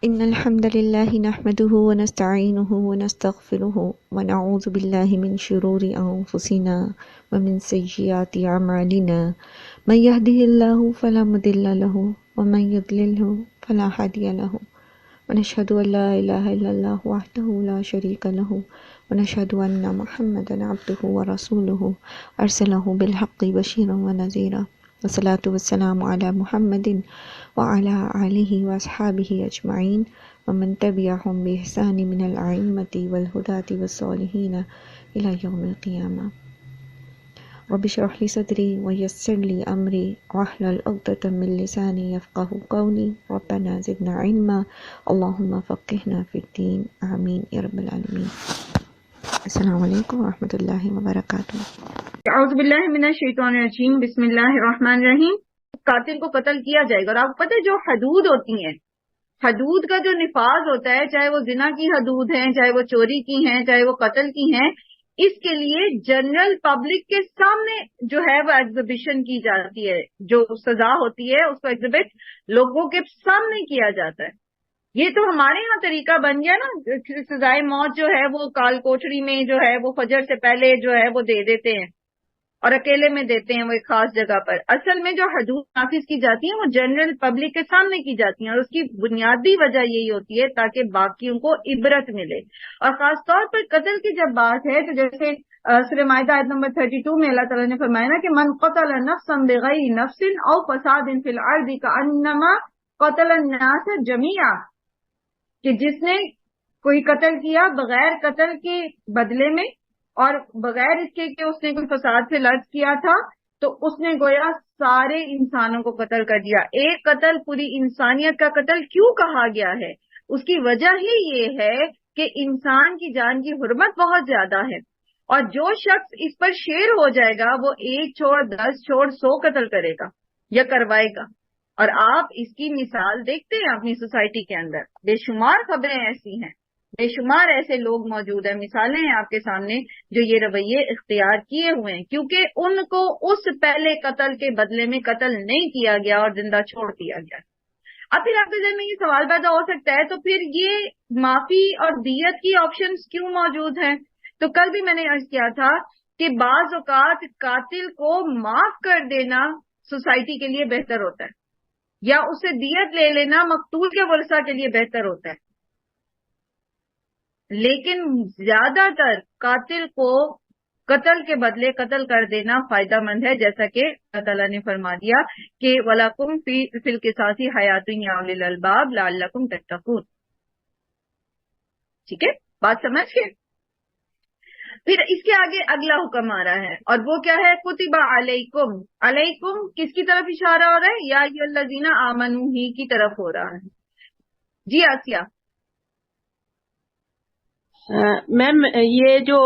إن الحمد لله نحمده ونستعينه ونستغفره ونعوذ بالله من شرور أنفسنا ومن سيئات أعمالنا من يهده الله فلا مضل له ومن يضلله فلا هادي له ونشهد أن لا إله إلا الله وحده لا شريك له ونشهد أن محمدا عبده ورسوله أرسله بالحق بشيرا ونذيرا والصلاة والسلام على محمد وعلى آلہ وأصحابہ اجمعین ومن تبعهم بإحسان من الأئمة والهداة والصالحین إلى يوم القیامہ۔ رب اشرح لي صدری ويسر لي أمری واحلل عقدة من لسانی يفقهوا قولی ربنا زدنا علما اللهم فقهنا في الدین آمین یا رب العالمین۔ السلام علیکم ورحمۃ اللہ وبرکاتہ۔ اعوذ باللہ من الشیطان الرجیم، بسم اللہ الرحمن الرحیم۔ قاتل کو قتل کیا جائے گا، اور آپ کو پتہ ہے جو حدود ہوتی ہیں، حدود کا جو نفاذ ہوتا ہے، چاہے وہ زنا کی حدود ہیں، چاہے وہ چوری کی ہیں، چاہے وہ قتل کی ہیں، اس کے لیے جنرل پبلک کے سامنے جو ہے وہ ایگزیبیشن کی جاتی ہے، جو سزا ہوتی ہے اس کو ایگزیبٹ لوگوں کے سامنے کیا جاتا ہے۔ یہ تو ہمارے یہاں طریقہ بن گیا نا، سزائے موت جو ہے وہ کال کوٹری میں جو ہے وہ فجر سے پہلے جو ہے وہ دے دیتے ہیں، اور اکیلے میں دیتے ہیں وہ ایک خاص جگہ پر۔ اصل میں جو حدود نافذ کی جاتی ہیں وہ جنرل پبلک کے سامنے کی جاتی ہیں، اور اس کی بنیادی وجہ یہی ہوتی ہے تاکہ باقیوں کو عبرت ملے۔ اور خاص طور پر قتل کی جب بات ہے تو جیسے سورہ مائدہ آیت نمبر 32 میں اللہ تعالیٰ نے فرمایا نا کہ من قتل نفسا بغیر نفس او فساد فی الارض کانما قتل الناس جمیعا، کہ جس نے کوئی قتل کیا بغیر قتل کے بدلے میں اور بغیر اس کے کہ اس نے کوئی فساد سے لڑ کیا تھا، تو اس نے گویا سارے انسانوں کو قتل کر دیا۔ ایک قتل پوری انسانیت کا قتل کیوں کہا گیا ہے؟ اس کی وجہ ہی یہ ہے کہ انسان کی جان کی حرمت بہت زیادہ ہے، اور جو شخص اس پر شیر ہو جائے گا وہ 1 چھوڑ 10 چھوڑ 100 قتل کرے گا یا کروائے گا۔ اور آپ اس کی مثال دیکھتے ہیں اپنی سوسائٹی کے اندر، بے شمار خبریں ایسی ہیں، بے شمار ایسے لوگ موجود ہیں، مثالیں ہیں آپ کے سامنے جو یہ رویے اختیار کیے ہوئے ہیں، کیونکہ ان کو اس پہلے قتل کے بدلے میں قتل نہیں کیا گیا اور زندہ چھوڑ دیا گیا۔ اب پھر آپ کے ذہن میں یہ سوال پیدا ہو سکتا ہے تو پھر یہ معافی اور دیت کی آپشنز کیوں موجود ہیں؟ تو کل بھی میں نے عرض کیا تھا کہ بعض اوقات قاتل کو معاف کر دینا سوسائٹی کے لیے بہتر ہوتا ہے، یا اسے دیت لے لینا مقتول کے ورثہ کے لیے بہتر ہوتا ہے، لیکن زیادہ تر قاتل کو قتل کے بدلے قتل کر دینا فائدہ مند ہے، جیسا کہ اللہ تعالیٰ نے فرما دیا کہ وَلَكُمْ فِي الْقِصَاصِ حَيَاةٌ يَا أُولِي الْأَلْبَابِ لَعَلَّكُمْ تَتَّقُونَ۔ ٹھیک ہے، بات سمجھ گئے؟ پھر اس کے آگے اگلا حکم آ رہا ہے، اور وہ کیا ہے؟ کتب علیکم۔ علیکم کس کی طرف اشارہ ہو رہا ہے؟ یا ایھا الذین آمنوا ہی کی طرف ہو رہا ہے۔ جی آسیہ۔ میم یہ جو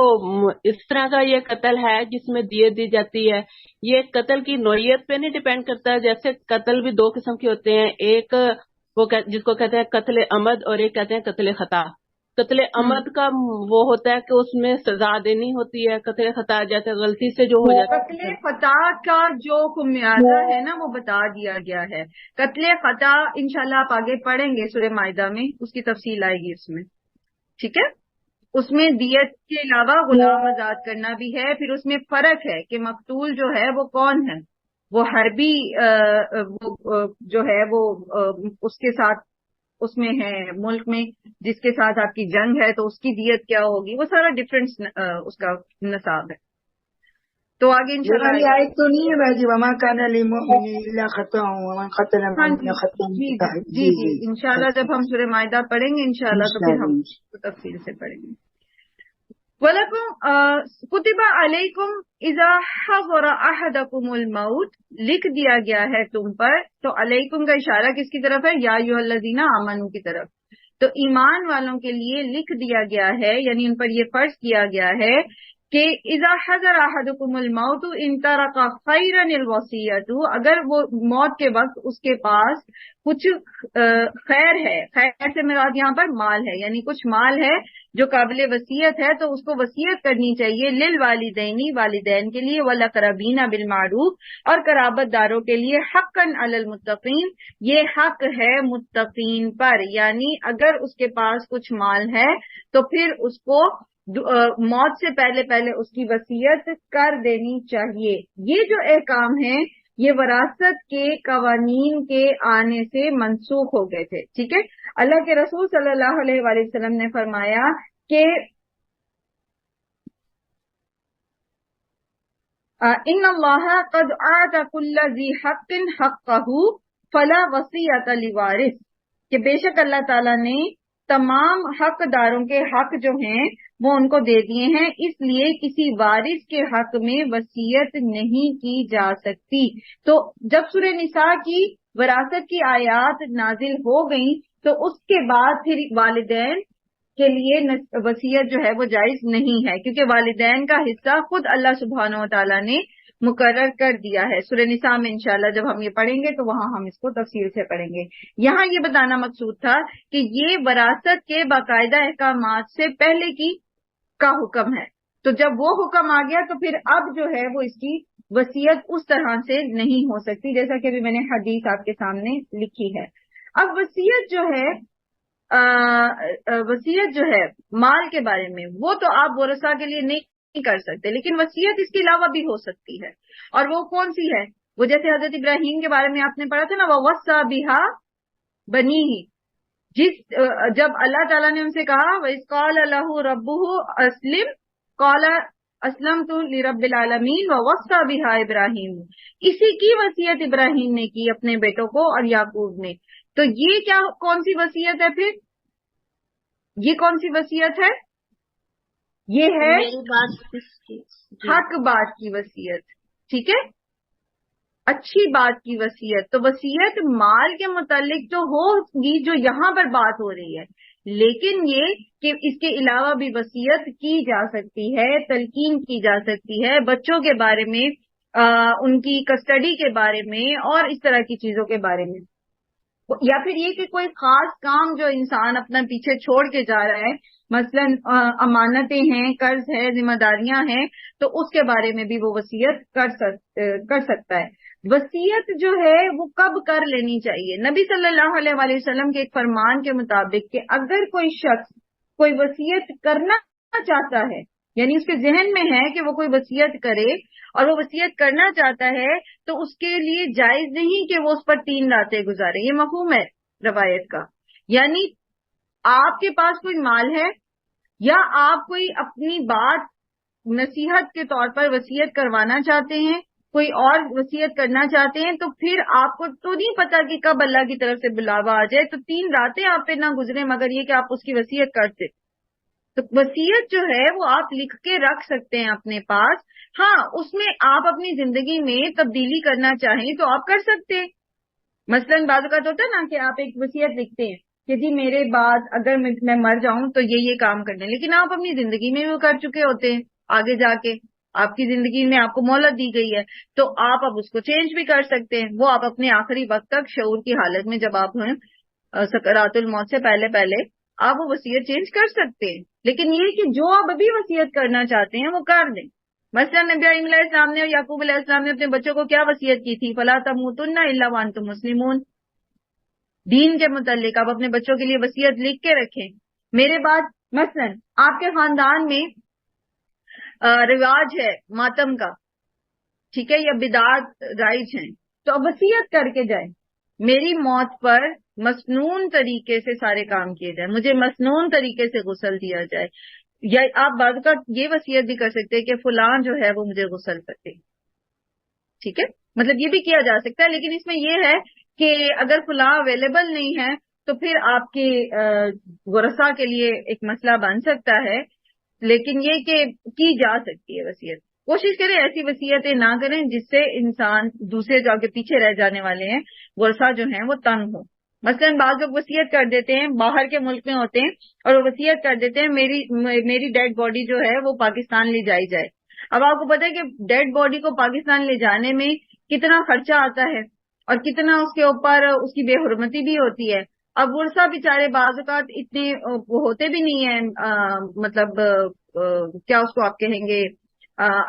اس طرح کا یہ قتل ہے جس میں دیت دی جاتی ہے، یہ قتل کی نوعیت پہ نہیں ڈیپینڈ کرتا؟ جیسے قتل بھی 2 قسم کے ہوتے ہیں، ایک وہ جس کو کہتے ہیں قتل عمد، اور ایک کہتے ہیں قتل خطا۔ قتل عمد کا وہ ہوتا ہے کہ اس میں سزا دینی ہوتی ہے، قتل خطا جیسے غلطی سے جو ہو جاتا ہے۔ قتل خطا کا جو خمیازہ ہے نا وہ بتا دیا گیا ہے۔ قتل خطا انشاءاللہ آپ آگے پڑھیں گے سورہ مائدہ میں، اس کی تفصیل آئے گی اس میں، ٹھیک ہے؟ اس میں دیت کے علاوہ غلام آزاد کرنا بھی ہے۔ پھر اس میں فرق ہے کہ مقتول جو ہے وہ کون ہے، وہ حربی جو ہے وہ اس کے ساتھ اس میں ہے ملک میں جس کے ساتھ آپ کی جنگ ہے تو اس کی دیت کیا ہوگی، وہ سارا ڈفرینس اس کا نصاب ہے۔ تو آگے انشاءاللہ آیت تو نہیں ہے بھائی جی، وما کان للمؤمن الا خطأ ومن قتل مؤمنا خطأ جی انشاءاللہ جب ہم سورہ مائدہ پڑھیں گے انشاءاللہ تو پھر ہم تفصیل سے پڑھیں گے۔ وَلَكُمْ كُتِبَ عَلَيْكُمْ إِذَا حَضَرَ أَحَدَكُمُ الْمَوْتُ، لکھ دیا گیا ہے تم پر۔ تو علیکم کا اشارہ کس کی طرف ہے؟ یا ایھا الذین آمنوا کی طرف۔ تو ایمان والوں کے لیے لکھ دیا گیا ہے، یعنی ان پر یہ فرض کیا گیا ہے کہ اذا حضر احدکم الموت ان ترک خیرا الوصیۃ، اگر وہ موت کے وقت اس کے پاس کچھ خیر ہے، خیر سے مراد یہاں پر مال ہے، یعنی کچھ مال ہے جو قابل وصیت ہے تو اس کو وصیت کرنی چاہیے للوالدینی والدین کے لیے، والاقربین بالمعروف اور قرابت داروں کے لیے، حقا علی المتقین یہ حق ہے متقین پر، یعنی اگر اس کے پاس کچھ مال ہے تو پھر اس کو موت سے پہلے پہلے اس کی وصیت کر دینی چاہیے۔ یہ جو احکام ہیں یہ وراثت کے قوانین کے آنے سے منسوخ ہو گئے تھے، ٹھیک ہے۔ اللہ کے رسول صلی اللہ علیہ وآلہ وسلم نے فرمایا کہ ان اللہ قد آت کل ذی حق حقہ فلا وصیۃ لوارث، کہ بے شک اللہ تعالیٰ نے تمام حق داروں کے حق جو ہیں وہ ان کو دے دیے ہیں، اس لیے کسی وارث کے حق میں وصیت نہیں کی جا سکتی۔ تو جب سورہ نساء کی وراثت کی آیات نازل ہو گئیں تو اس کے بعد پھر والدین کے لیے وصیت جو ہے وہ جائز نہیں ہے، کیونکہ والدین کا حصہ خود اللہ سبحانہ و تعالیٰ نے مقرر کر دیا ہے۔ سورہ نساء میں انشاءاللہ جب ہم یہ پڑھیں گے تو وہاں ہم اس کو تفصیل سے پڑھیں گے۔ یہاں یہ بتانا مقصود تھا کہ یہ وراثت کے باقاعدہ احکامات سے پہلے کا حکم ہے، تو جب وہ حکم آ گیا تو پھر اب جو ہے وہ اس کی وصیت اس طرح سے نہیں ہو سکتی، جیسا کہ ابھی میں نے حدیث آپ کے سامنے لکھی ہے۔ اب وصیت جو ہے مال کے بارے میں وہ تو آپ ورثاء کے لیے نہیں کر سکتے، لیکن وصیت اس کے علاوہ بھی ہو سکتی ہے، اور وہ کون سی ہے؟ وہ جیسے حضرت ابراہیم کے بارے میں آپ نے پڑھا تھا نا، وَوَصَّى بِهَا بَنِيهِ، جب اللہ تعالیٰ نے ان سے کہا وَإِذْ قَالَ لَهُ رَبُّهُ أَسْلِمْ قَالَ أَسْلَمْتُ لِرَبِّ الْعَالَمِينَ وَوَصَّى بِهَا إِبْرَاهِيمُ، اسی کی وصیت ابراہیم نے کی اپنے بیٹوں کو اور یعقوب نے۔ تو یہ کیا کون سی وصیت ہے پھر؟ یہ کون سی وصیت ہے؟ یہ ہے حق بات کی وصیت، ٹھیک ہے، اچھی بات کی وصیت۔ تو وصیت مال کے متعلق تو ہوگی جو یہاں پر بات ہو رہی ہے، لیکن یہ کہ اس کے علاوہ بھی وصیت کی جا سکتی ہے، تلقین کی جا سکتی ہے بچوں کے بارے میں، ان کی کسٹڈی کے بارے میں اور اس طرح کی چیزوں کے بارے میں، یا پھر یہ کہ کوئی خاص کام جو انسان اپنا پیچھے چھوڑ کے جا رہا ہے، مثلا امانتیں ہیں، قرض ہے، ذمہ داریاں ہیں، تو اس کے بارے میں بھی وہ وصیت کر سکتا ہے۔ وصیت جو ہے وہ کب کر لینی چاہیے؟ نبی صلی اللہ علیہ وآلہ وسلم کے ایک فرمان کے مطابق کہ اگر کوئی شخص کوئی وصیت کرنا چاہتا ہے، یعنی اس کے ذہن میں ہے کہ وہ کوئی وصیت کرے اور وہ وصیت کرنا چاہتا ہے، تو اس کے لیے جائز نہیں کہ وہ اس پر 3 راتیں گزارے۔ یہ مفہوم ہے روایت کا، یعنی آپ کے پاس کوئی مال ہے یا آپ کوئی اپنی بات نصیحت کے طور پر وصیت کروانا چاہتے ہیں، کوئی اور وصیت کرنا چاہتے ہیں، تو پھر آپ کو تو نہیں پتا کہ کب اللہ کی طرف سے بلاوا آ جائے، تو 3 راتیں آپ پہ نہ گزرے مگر یہ کہ آپ اس کی وصیت کرتے۔ تو وصیت جو ہے وہ آپ لکھ کے رکھ سکتے ہیں اپنے پاس، ہاں اس میں آپ اپنی زندگی میں تبدیلی کرنا چاہیں تو آپ کر سکتے ہیں۔ مثلاً بعض اوقات ہوتا ہے نا کہ آپ ایک وصیت لکھتے ہیں کہ جی میرے بعد اگر میں مر جاؤں تو یہ کام کرنے، لیکن آپ اپنی زندگی میں وہ کر چکے ہوتے ہیں، آگے جا کے آپ کی زندگی میں آپ کو مہلت دی گئی ہے تو آپ اب اس کو چینج بھی کر سکتے ہیں۔ وہ آپ اپنے آخری وقت تک شعور کی حالت میں جب آپ ہیں سکرات الموت سے پہلے آپ وہ وصیت چینج کر سکتے ہیں، لیکن یہ کہ جو آپ ابھی وصیت کرنا چاہتے ہیں وہ کر دیں۔ مثلا نبی ابراہیم علیہ السلام نے اور یعقوب علیہ السلام نے اپنے بچوں کو کیا وصیت کی تھی؟ فلا تموتن الا وانتم مسلمون، دین کے متعلق آپ اپنے بچوں کے لیے وصیت لکھ کے رکھیں۔ میرے بعد مثلا آپ کے خاندان میں رواج ہے ماتم کا، ٹھیک ہے، یا بدعات رائج ہیں، تو اب وصیت کر کے جائیں میری موت پر مسنون طریقے سے سارے کام کیے جائیں، مجھے مسنون طریقے سے غسل دیا جائے، یا آپ بعض کا یہ وصیت بھی کر سکتے ہیں کہ فلاں جو ہے وہ مجھے غسل کرتے، ٹھیک ہے، مطلب یہ بھی کیا جا سکتا ہے، لیکن اس میں یہ ہے کہ اگر فلاں اویلیبل نہیں ہے تو پھر آپ کے ورثاء کے لیے ایک مسئلہ بن سکتا ہے، لیکن یہ کہ کی جا سکتی ہے وصیت۔ کوشش کریں ایسی وصیتیں نہ کریں جس سے انسان دوسرے جو کے پیچھے رہ جانے والے ہیں ورثاء جو ہیں وہ تنگ ہو۔ مثلا بعض لوگ وصیت کر دیتے ہیں، باہر کے ملک میں ہوتے ہیں اور وہ وصیت کر دیتے ہیں میری ڈیڈ باڈی جو ہے وہ پاکستان لے جائی جائے۔ اب آپ کو پتا ہے کہ ڈیڈ باڈی کو پاکستان لے جانے میں کتنا خرچہ آتا ہے اور کتنا اس کے اوپر اس کی بے حرمتی بھی ہوتی ہے۔ اب ورثہ بیچارے بعض اوقات اتنے وہ ہوتے بھی نہیں ہیں، مطلب کیا اس کو آپ کہیں گے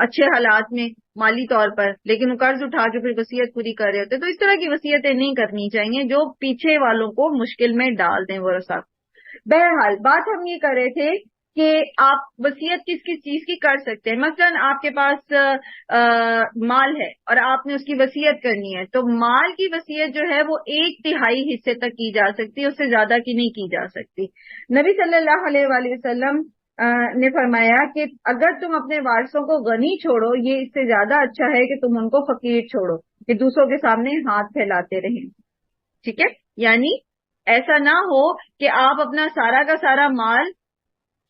اچھے حالات میں مالی طور پر، لیکن وہ قرض اٹھا کے پھر وصیت پوری کر رہے ہوتے، تو اس طرح کی وصیتیں نہیں کرنی چاہیے جو پیچھے والوں کو مشکل میں ڈال دیں ورثہ۔ بہرحال بات ہم یہ کر رہے تھے کہ آپ وصیت کس کس چیز کی کر سکتے ہیں۔ مثلا آپ کے پاس مال ہے اور آپ نے اس کی وصیت کرنی ہے، تو مال کی وصیت جو ہے وہ 1/3 حصے تک کی جا سکتی ہے، اس سے زیادہ کی نہیں کی جا سکتی۔ نبی صلی اللہ علیہ وآلہ وسلم نے فرمایا کہ اگر تم اپنے وارثوں کو غنی چھوڑو، یہ اس سے زیادہ اچھا ہے کہ تم ان کو فقیر چھوڑو، کہ دوسروں کے سامنے ہاتھ پھیلاتے رہیں۔ ٹھیک ہے، یعنی ایسا نہ ہو کہ آپ اپنا سارا کا سارا مال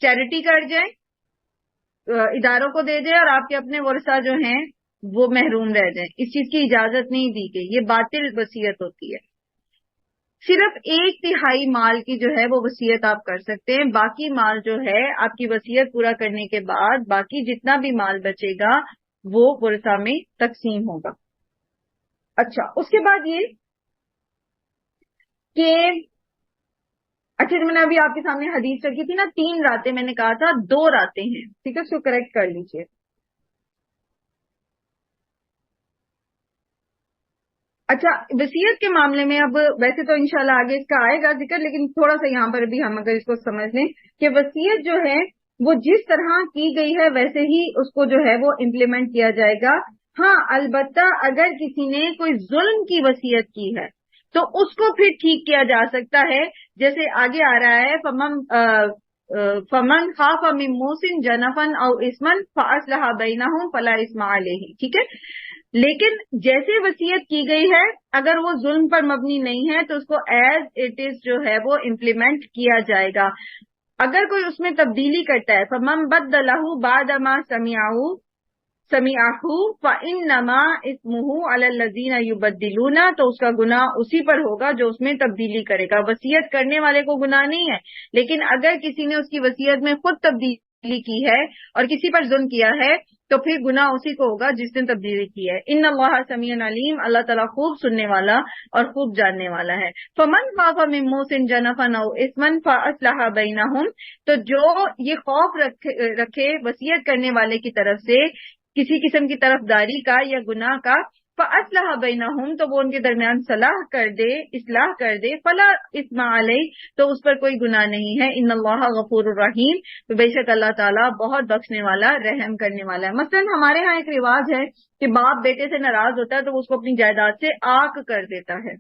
چیریٹی کر جائیں، اداروں کو دے دیں، اور آپ کے اپنے ورثہ جو ہیں وہ محروم رہ جائیں۔ اس چیز کی اجازت نہیں دی گئی، یہ باطل وصیت ہوتی ہے۔ صرف 1/3 مال کی جو ہے وہ وصیت آپ کر سکتے ہیں، باقی مال جو ہے آپ کی وصیت پورا کرنے کے بعد باقی جتنا بھی مال بچے گا وہ ورثہ میں تقسیم ہوگا۔ اچھا، اس کے بعد یہ کہ اچھا میں نے ابھی آپ کے سامنے حدیث رکھی تھی نا، 3 راتیں، میں نے کہا تھا 2 راتیں ہیں، ٹھیک ہے، اس کو کریکٹ کر لیجئے۔ اچھا، وصیت کے معاملے میں اب ویسے تو انشاءاللہ آگے اس کا آئے گا ذکر، لیکن تھوڑا سا یہاں پر بھی ہم اگر اس کو سمجھ لیں کہ وصیت جو ہے وہ جس طرح کی گئی ہے ویسے ہی اس کو جو ہے وہ امپلیمنٹ کیا جائے گا۔ ہاں، البتہ اگر کسی نے کوئی ظلم کی وصیت کی ہے تو اس کو پھر ٹھیک کیا جا سکتا ہے، جیسے آگے آ رہا ہے فمن خاف من موص جنفا او اثما فاصلح بینہم فلا اثم علیہ، ٹھیک ہے۔ لیکن جیسے وصیت کی گئی ہے اگر وہ ظلم پر مبنی نہیں ہے تو اس کو ایز اٹ از جو ہے وہ امپلیمنٹ کیا جائے گا۔ اگر کوئی اس میں تبدیلی کرتا ہے فمن بدلہ بعد ما سمعہ فانما اثمہ علی الذین یبدلون، تو اس کا گناہ اسی پر ہوگا جو اس میں تبدیلی کرے گا۔ وصیت کرنے والے کو گناہ نہیں ہے، لیکن اگر کسی نے اس کی وصیت میں خود تبدیلی کی ہے اور کسی پر ظلم کیا ہے تو پھر گناہ اسی کو ہوگا جس نے تبدیلی کی ہے۔ ان اللہ سمیع علیم، اللہ تعالیٰ خوب سننے والا اور خوب جاننے والا ہے۔ فمن خاف من موص جنفا او اثما فاصلح بینہم، تو جو یہ خوف رکھے وصیت کرنے والے کی طرف سے کسی قسم کی طرفداری کا یا گناہ کا، فاصلح بینہم، تو وہ ان کے درمیان صلاح کر دے، اصلاح کر دے، فلا اثم علیہ، تو اس پر کوئی گناہ نہیں ہے۔ ان اللہ غفور الرحیم، تو بے شک اللہ تعالیٰ بہت بخشنے والا، رحم کرنے والا ہے۔ مثلا ہمارے ہاں ایک رواج ہے کہ باپ بیٹے سے ناراض ہوتا ہے تو وہ اس کو اپنی جائیداد سے آک کر دیتا ہے،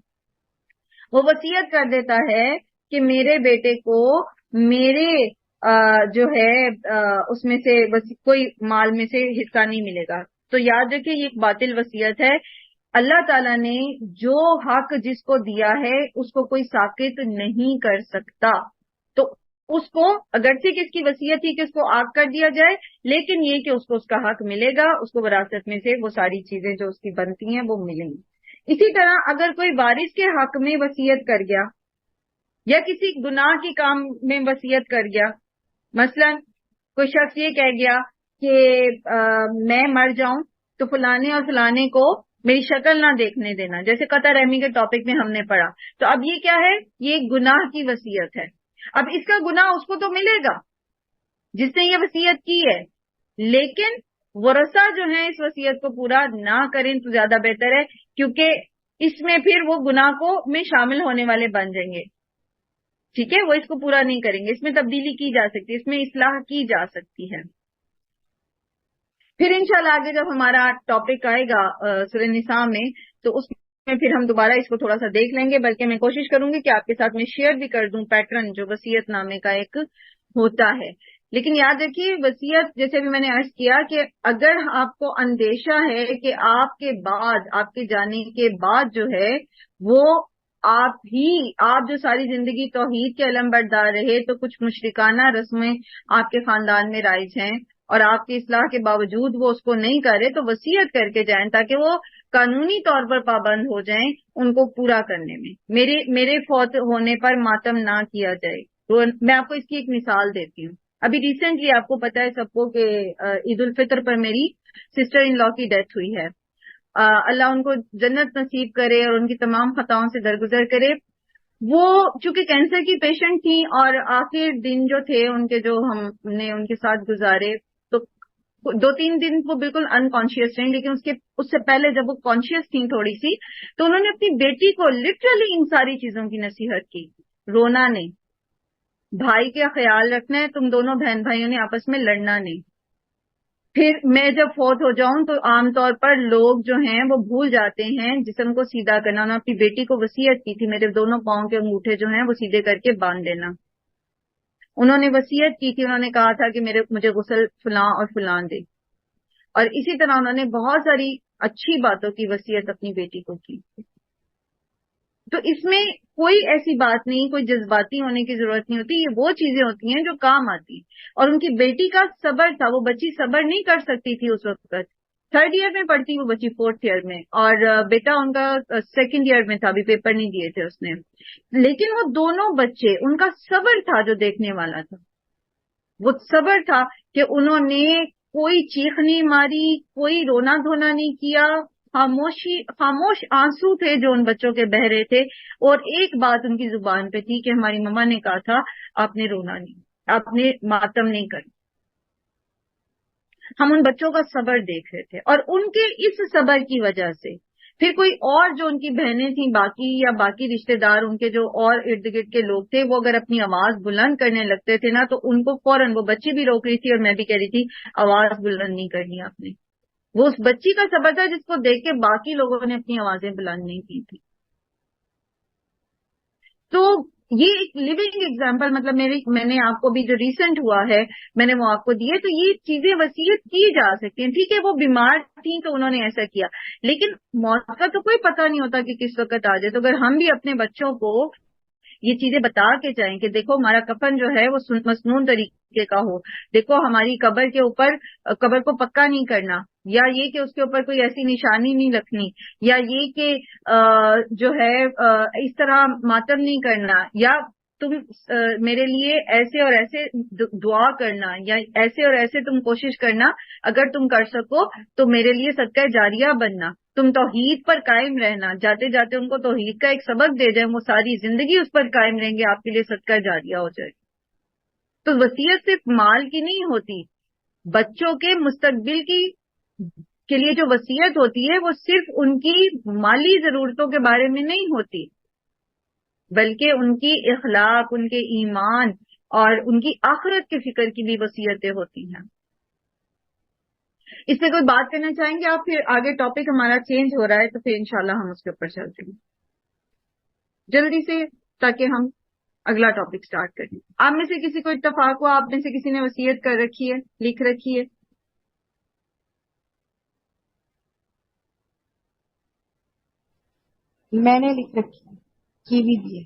وہ وصیت کر دیتا ہے کہ میرے بیٹے کو میرے جو ہے اس میں سے کوئی مال میں سے حصہ نہیں ملے گا۔ تو یاد رکھیں یہ ایک باطل وصیت ہے۔ اللہ تعالیٰ نے جو حق جس کو دیا ہے اس کو کوئی ساقط نہیں کر سکتا، تو اس کو اگرچہ کس کی وصیت تھی کہ اس کو آگ کر دیا جائے، لیکن یہ کہ اس کو اس کا حق ملے گا، اس کو وراثت میں سے وہ ساری چیزیں جو اس کی بنتی ہیں وہ ملیں گی۔ اسی طرح اگر کوئی وارث کے حق میں وصیت کر گیا یا کسی گناہ کی کام میں وصیت کر گیا، مثلا کوئی شخص یہ کہہ گیا کہ میں مر جاؤں تو فلانے اور فلانے کو میری شکل نہ دیکھنے دینا، جیسے قطع رحمی کے ٹاپک میں ہم نے پڑھا، تو اب یہ کیا ہے، یہ ایک گناہ کی وصیت ہے۔ اب اس کا گناہ اس کو تو ملے گا جس نے یہ وصیت کی ہے، لیکن ورثہ جو ہیں اس وصیت کو پورا نہ کریں تو زیادہ بہتر ہے، کیونکہ اس میں پھر وہ گناہ کو میں شامل ہونے والے بن جائیں گے۔ ٹھیک ہے، وہ اس کو پورا نہیں کریں گے، اس میں تبدیلی کی جا سکتی ہے، اس میں اصلاح کی جا سکتی ہے۔ پھر انشاءاللہ آگے جب ہمارا ٹاپک آئے گا سورہ نساء میں تو اس میں پھر ہم دوبارہ اس کو تھوڑا سا دیکھ لیں گے، بلکہ میں کوشش کروں گی کہ آپ کے ساتھ میں شیئر بھی کر دوں پیٹرن جو وصیت نامے کا ایک ہوتا ہے۔ لیکن یاد رکھیے وصیت جیسے بھی میں نے عرض کیا کہ اگر آپ کو اندیشہ ہے کہ آپ کے بعد، آپ کے جانے کے بعد جو ہے وہ آپ جو ساری زندگی توحید کے علم بردار رہے تو کچھ مشرکانہ رسمیں آپ کے خاندان میں رائج ہیں اور آپ کی اصلاح کے باوجود وہ اس کو نہیں کرے، تو وصیت کر کے جائیں تاکہ وہ قانونی طور پر پابند ہو جائیں ان کو پورا کرنے میں۔ میرے فوت ہونے پر ماتم نہ کیا جائے۔ تو میں آپ کو اس کی ایک مثال دیتی ہوں۔ ابھی ریسنٹلی آپ کو پتا ہے سب کو کہ عید الفطر پر میری سسٹر ان لا کی ڈیتھ ہوئی ہے۔ اللہ ان کو جنت نصیب کرے اور ان کی تمام خطاؤں سے درگزر کرے۔ وہ چونکہ کینسر کی پیشنٹ تھی اور آخر دن جو تھے ان کے جو ہم نے ان کے ساتھ گزارے، تو 2-3 دن وہ بالکل انکانشیس رہیں، لیکن اس سے پہلے جب وہ کانشیس تھیں تھوڑی سی، تو انہوں نے اپنی بیٹی کو لٹرلی ان ساری چیزوں کی نصیحت کی. رونا نہیں، بھائی کا خیال رکھنا ہے، تم دونوں بہن بھائیوں نے آپس میں لڑنا نہیں. پھر میں جب فوت ہو جاؤں تو عام طور پر لوگ جو ہیں وہ بھول جاتے ہیں جسم کو سیدھا کرنا. انہوں نے اپنی بیٹی کو وصیت کی تھی میرے دونوں پاؤں کے انگوٹھے جو ہیں وہ سیدھے کر کے باندھ دینا. انہوں نے وصیت کی تھی، انہوں نے کہا تھا کہ مجھے غسل فلاں اور فلاں دے. اور اسی طرح انہوں نے بہت ساری اچھی باتوں کی وصیت اپنی بیٹی کو کی. تو اس میں کوئی ایسی بات نہیں، کوئی جذباتی ہونے کی ضرورت نہیں ہوتی. یہ وہ چیزیں ہوتی ہیں جو کام آتی. اور ان کی بیٹی کا صبر تھا، وہ بچی صبر نہیں کر سکتی تھی اس وقت. 3rd ایئر میں پڑھتی وہ بچی، 4th ایئر میں، اور بیٹا ان کا 2nd ایئر میں تھا، ابھی پیپر نہیں دیے تھے اس نے. لیکن وہ دونوں بچے، ان کا صبر تھا جو دیکھنے والا تھا. وہ صبر تھا کہ انہوں نے کوئی چیخ نہیں ماری، کوئی رونا دھونا نہیں کیا. خاموش آنسو تھے جو ان بچوں کے بہ رہے تھے، اور ایک بات ان کی زبان پہ تھی کہ ہماری مما نے کہا تھا آپ نے رونا نہیں، آپ نے ماتم نہیں کرنا. ہم ان بچوں کا صبر دیکھ رہے تھے، اور ان کے اس صبر کی وجہ سے پھر کوئی اور جو ان کی بہنیں تھیں باقی، یا باقی رشتہ دار ان کے جو اور ارد گرد کے لوگ تھے، وہ اگر اپنی آواز بلند کرنے لگتے تھے نا تو ان کو فوراً، وہ بچی بھی روک رہی تھی اور میں بھی کہہ رہی تھی آواز بلند نہیں کرنی آپ نے. وہ اس بچی کا صبر تھا جس کو دیکھ کے باقی لوگوں نے اپنی آوازیں بلند نہیں کی تھی. تو یہ ایک لیونگ ایگزامپل، مطلب میں نے آپ کو بھی جو ریسنٹ ہوا ہے میں نے وہ آپ کو دی ہے. تو یہ چیزیں وصیت کی جا سکتی ہیں. ٹھیک ہے وہ بیمار تھیں تو انہوں نے ایسا کیا، لیکن موت کا تو کوئی پتہ نہیں ہوتا کہ کس وقت آ جائے. تو اگر ہم بھی اپنے بچوں کو یہ چیزیں بتا کے جائیں کہ دیکھو ہمارا کفن جو ہے وہ مسنون طریقے کا ہو، دیکھو ہماری قبر کے اوپر، قبر کو پکا نہیں کرنا، یا یہ کہ اس کے اوپر کوئی ایسی نشانی نہیں رکھنی، یا یہ کہ جو ہے اس طرح ماتم نہیں کرنا، یا تم میرے لیے ایسے اور ایسے دعا کرنا، یا ایسے اور ایسے تم کوشش کرنا، اگر تم کر سکو تو میرے لیے صدقہ جاریہ بننا، تم توحید پر قائم رہنا. جاتے جاتے ان کو توحید کا ایک سبق دے جائیں، وہ ساری زندگی اس پر قائم رہیں گے، آپ کے لیے صدقہ جاریہ ہو جائے. تو وصیت صرف مال کی نہیں ہوتی، بچوں کے مستقبل کے لیے جو وصیت ہوتی ہے وہ صرف ان کی مالی ضرورتوں کے بارے میں نہیں ہوتی، بلکہ ان کی اخلاق، ان کے ایمان اور ان کی آخرت کی فکر کی بھی وصیتیں ہوتی ہیں. اس پہ کوئی بات کرنا چاہیں گے آپ؟ پھر آگے ٹاپک ہمارا چینج ہو رہا ہے تو پھر انشاءاللہ ہم اس کے اوپر چلتے ہیں جلدی سے، تاکہ ہم اگلا ٹاپک سٹارٹ کریں. آپ میں سے کسی کو اتفاق ہوا، آپ میں سے کسی نے وصیت کر رکھی ہے، لکھ رکھی ہے؟ میں نے لکھ رکھی ہے، کی بھی دی ہے.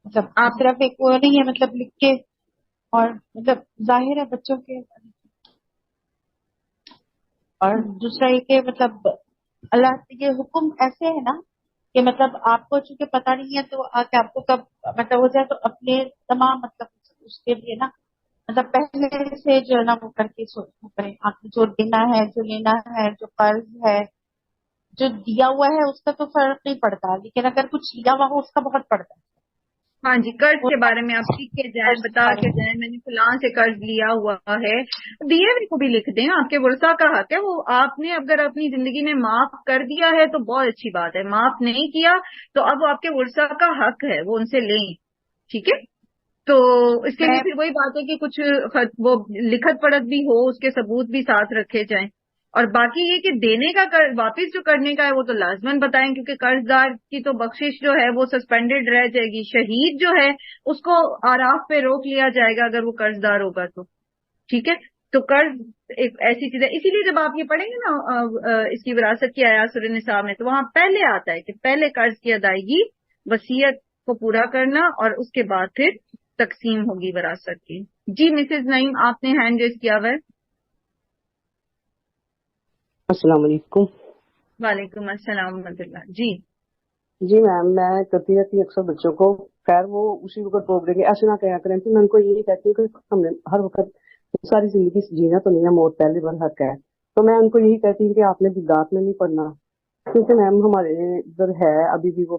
مطلب آپ صرف ایک وہ نہیں ہے مطلب لکھ کے، اور مطلب ظاہر ہے بچوں کے، اور دوسرا یہ کہ مطلب اللہ یہ حکم ایسے ہے نا کہ مطلب آپ کو چونکہ پتہ نہیں ہے تو کہ آپ کو کب مطلب ہو جائے، تو اپنے تمام مطلب اس کے لیے نا مطلب پہلے سے جو ہے نا وہ کر کے سوچنا پڑے. آپ کو جو دینا ہے، جو لینا ہے، جو قرض ہے، جو دیا ہوا ہے اس کا تو فرق نہیں پڑتا، لیکن اگر کچھ لیا ہوا ہو اس کا بہت پڑتا ہے. ہاں جی، قرض وہ کے بارے میں آپ لکھ کے جائیں، قرض بتا کے جائیں میں نے فلاں سے قرض لیا ہوا ہے. دیے ہوئے کو بھی لکھ دیں، آپ کے ورثہ کا حق ہے. وہ آپ نے اگر اپنی زندگی میں معاف کر دیا ہے تو بہت اچھی بات ہے، معاف نہیں کیا تو اب وہ آپ کے ورثہ کا حق ہے، وہ ان سے لیں. ٹھیک ہے، تو اس کے لیے میں پھر وہی بات ہے کہ کچھ وہ لکھت پڑھت بھی ہو، اس کے ثبوت بھی ساتھ رکھے جائیں. اور باقی یہ کہ دینے کا واپس جو کرنے کا ہے وہ تو لازماً بتائیں، کیونکہ قرض دار کی تو بخشش جو ہے وہ سسپینڈڈ رہ جائے گی. شہید جو ہے اس کو آراف پہ روک لیا جائے گا اگر وہ قرض دار ہوگا تو. ٹھیک ہے، تو قرض ایک ایسی چیز ہے. اسی لیے جب آپ یہ پڑھیں گے نا اس کی وراثت کی آیات سورہ نساء میں، تو وہاں پہلے آتا ہے کہ پہلے قرض کی ادائیگی، وصیت کو پورا کرنا، اور اس کے بعد پھر تقسیم ہوگی وراثت کی. جی مسز نعیم، آپ نے ہینڈ ریز کیا ہوا ہے. السلام علیکم. وعلیکم السلام ورحمۃ اللہ. جی میم، میں کرتی رہتی ہوں اکثر بچوں کو، خیر وہ اسی وقت روک دیں گے، ایسے نہ کہا کریں. کہ میں ان کو یہی کہتی ہوں کہ ہم نے ہر وقت ساری زندگی جینا تو نہیں ہے، موت پہلے بر حق ہے. تو میں ان کو یہی کہتی ہوں کہ آپ نے بدعات میں نہیں پڑھنا، کیونکہ میم ہمارے ادھر ہے ابھی بھی وہ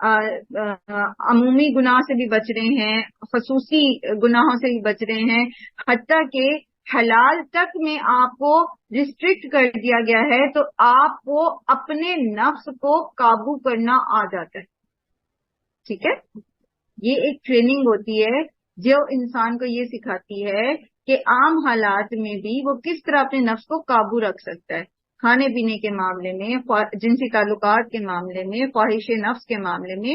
عمومی گناہ سے بھی بچ رہے ہیں، خصوصی گناہوں سے بھی بچ رہے ہیں، حتیٰ کہ حلال تک میں آپ کو ریسٹرکٹ کر دیا گیا ہے، تو آپ کو اپنے نفس کو قابو کرنا آ جاتا ہے. ٹھیک ہے، یہ ایک ٹریننگ ہوتی ہے جو انسان کو یہ سکھاتی ہے کہ عام حالات میں بھی وہ کس طرح اپنے نفس کو قابو رکھ سکتا ہے، کھانے پینے کے معاملے میں، جنسی تعلقات کے معاملے میں، خواہش نفس کے معاملے میں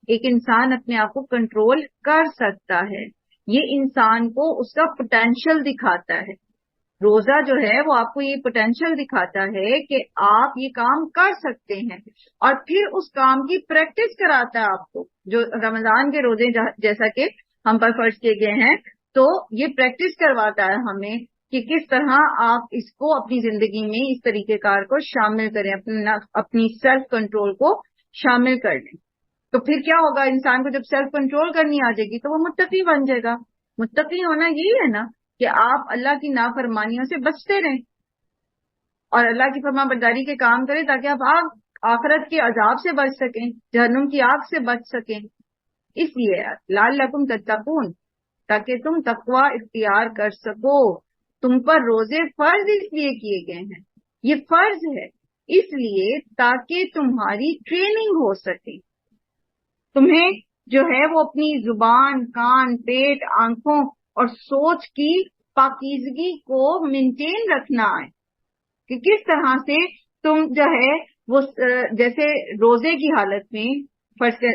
ایک انسان اپنے آپ کو کنٹرول کر سکتا ہے. یہ انسان کو اس کا پوٹینشیل دکھاتا ہے. روزہ جو ہے وہ آپ کو یہ پوٹینشیل دکھاتا ہے کہ آپ یہ کام کر سکتے ہیں، اور پھر اس کام کی پریکٹس کراتا ہے آپ کو. جو رمضان کے روزے جیسا کہ ہم پر فرض کیے گئے ہیں، تو یہ پریکٹس کرواتا ہے ہمیں کہ کس طرح آپ اس کو اپنی زندگی میں اس طریقہ کار کو شامل کریں، اپنی سیلف کنٹرول کو شامل کر لیں. تو پھر کیا ہوگا، انسان کو جب سیلف کنٹرول کرنی آ جائے گی تو وہ متقی بن جائے گا. متقی ہونا یہی ہے نا کہ آپ اللہ کی نافرمانیوں سے بچتے رہیں اور اللہ کی فرما برداری کے کام کریں، تاکہ آپ آخرت کے عذاب سے بچ سکیں، جہنم کی آگ سے بچ سکیں. اس لیے لعلکم تتقون، تاکہ تم تقوی اختیار کر سکو. تم پر روزے فرض اس لیے کیے گئے ہیں، یہ فرض ہے اس لیے تاکہ تمہاری ٹریننگ ہو سکے. تمہیں جو ہے وہ اپنی زبان، کان، پیٹ، آنکھوں اور سوچ کی پاکیزگی کو مینٹین رکھنا ہے کہ کس طرح سے تم جو ہے وہ جیسے روزے کی حالت میں،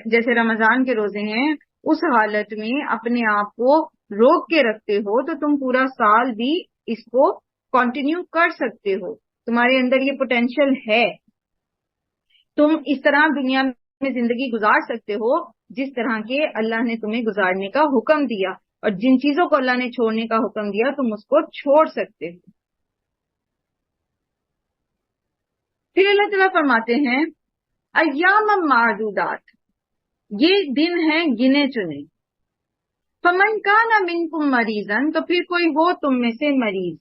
جیسے رمضان کے روزے ہیں، اس حالت میں اپنے آپ کو روک کے رکھتے ہو تو تم پورا سال بھی اس کو کنٹینیو کر سکتے ہو. تمہارے اندر یہ پوٹینشیل ہے. تم اس طرح دنیا میں زندگی گزار سکتے ہو جس طرح کے اللہ نے تمہیں گزارنے کا حکم دیا، اور جن چیزوں کو اللہ نے چھوڑنے کا حکم دیا تم اس کو چھوڑ سکتے ہو. پھر اللہ تعالیٰ فرماتے ہیں ایام معدودات، یہ دن ہیں گنے چنے. فمن کان منکم مریضا، تو پھر کوئی ہو تم میں سے مریض.